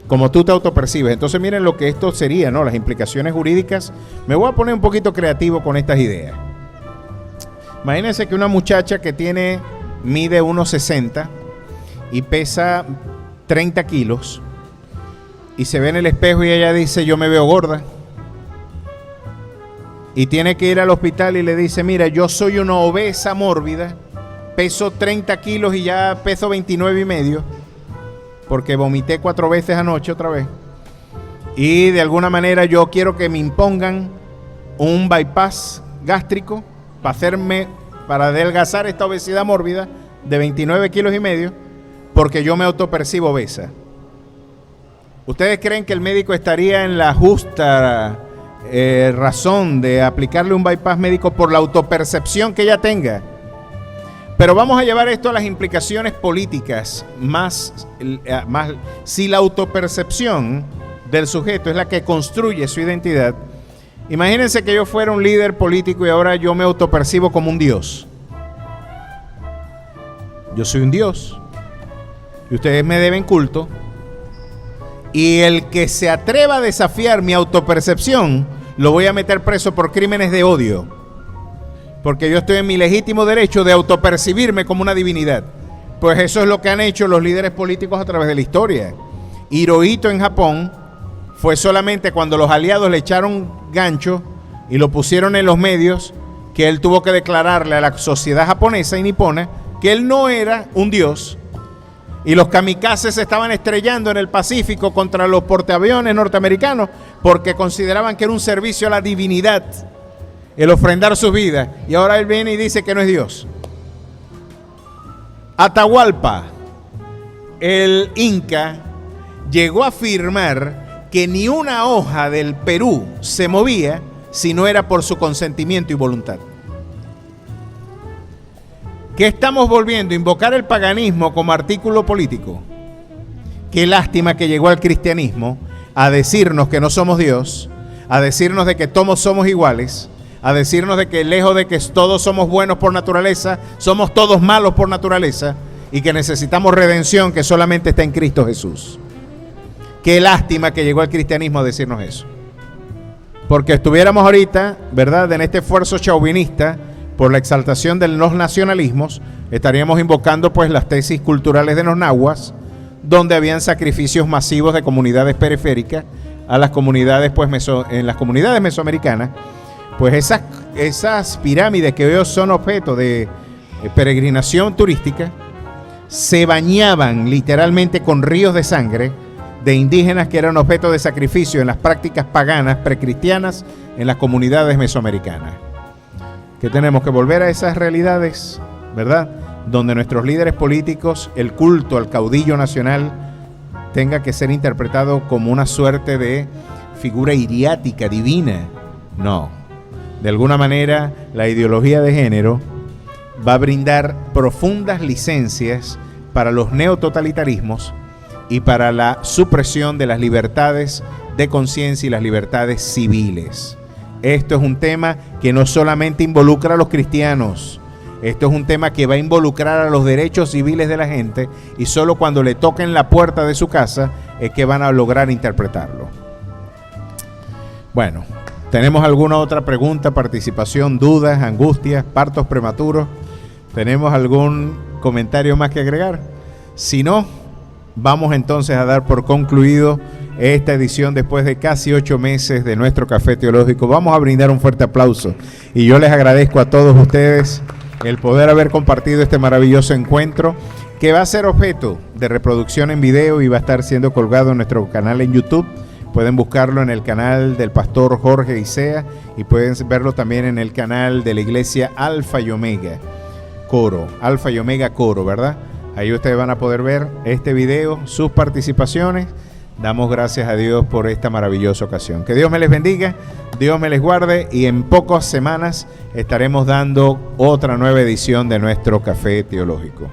S2: Como tú te autopercibes. Entonces miren lo que esto sería, ¿no? Las implicaciones jurídicas. Me voy a poner un poquito creativo con estas ideas. Imagínense que una muchacha que mide 1,60 y pesa 30 kilos y se ve en el espejo y ella dice, yo me veo gorda. Y tiene que ir al hospital y le dice, mira, yo soy una obesa mórbida, peso 30 kilos y ya peso 29,5, porque vomité 4 veces anoche otra vez. Y de alguna manera yo quiero que me impongan un bypass gástrico para adelgazar esta obesidad mórbida de 29,5 kilos, porque yo me autopercibo obesa. ¿Ustedes creen que el médico estaría en la justa razón de aplicarle un bypass médico por la autopercepción que ella tenga? Pero vamos a llevar esto a las implicaciones políticas más si la autopercepción del sujeto es la que construye su identidad. Imagínense que yo fuera un líder político y ahora yo me autopercibo como un dios. Yo soy un dios y ustedes me deben culto, y el que se atreva a desafiar mi autopercepción lo voy a meter preso por crímenes de odio, porque yo estoy en mi legítimo derecho de autopercibirme como una divinidad. Pues eso es lo que han hecho los líderes políticos a través de la historia. Hirohito en Japón fue solamente cuando los aliados le echaron gancho y lo pusieron en los medios que él tuvo que declararle a la sociedad japonesa y nipona que él no era un dios. Y los kamikazes se estaban estrellando en el Pacífico contra los portaaviones norteamericanos porque consideraban que era un servicio a la divinidad el ofrendar sus vidas. Y ahora él viene y dice que no es Dios. Atahualpa, el Inca, llegó a afirmar que ni una hoja del Perú se movía si no era por su consentimiento y voluntad. ¿Qué estamos volviendo? ¿Invocar el paganismo como artículo político? Qué lástima que llegó al cristianismo a decirnos que no somos Dios, a decirnos de que todos somos iguales, a decirnos de que lejos de que todos somos buenos por naturaleza, somos todos malos por naturaleza y que necesitamos redención que solamente está en Cristo Jesús. Qué lástima que llegó al cristianismo a decirnos eso. Porque estuviéramos ahorita, ¿verdad?, en este esfuerzo chauvinista por la exaltación de los nacionalismos, estaríamos invocando pues las tesis culturales de los nahuas, donde habían sacrificios masivos de comunidades periféricas a las comunidades pues en las comunidades mesoamericanas. Pues esas pirámides que hoy son objeto de peregrinación turística se bañaban literalmente con ríos de sangre de indígenas que eran objeto de sacrificio en las prácticas paganas precristianas en las comunidades mesoamericanas. Que tenemos que volver a esas realidades, ¿verdad?, donde nuestros líderes políticos, el culto al caudillo nacional, tenga que ser interpretado como una suerte de figura iriática, divina. No. De alguna manera, la ideología de género va a brindar profundas licencias para los neototalitarismos y para la supresión de las libertades de conciencia y las libertades civiles. Esto es un tema que no solamente involucra a los cristianos, esto es un tema que va a involucrar a los derechos civiles de la gente, y solo cuando le toquen la puerta de su casa es que van a lograr interpretarlo. Bueno, ¿tenemos alguna otra pregunta, participación, dudas, angustias, partos prematuros? ¿Tenemos algún comentario más que agregar? Si no, vamos entonces a dar por concluido esta edición después de casi 8 meses de nuestro Café Teológico. Vamos a brindar un fuerte aplauso y yo les agradezco a todos ustedes el poder haber compartido este maravilloso encuentro, que va a ser objeto de reproducción en video y va a estar siendo colgado en nuestro canal en YouTube. Pueden buscarlo en el canal del pastor Jorge Isea y pueden verlo también en el canal de la iglesia Alfa y Omega Coro, Alfa y Omega Coro, ¿verdad? Ahí ustedes van a poder ver este video, sus participaciones. Damos gracias a Dios por esta maravillosa ocasión. Que Dios me les bendiga, Dios me les guarde, y en pocas semanas estaremos dando otra nueva edición de nuestro Café Teológico.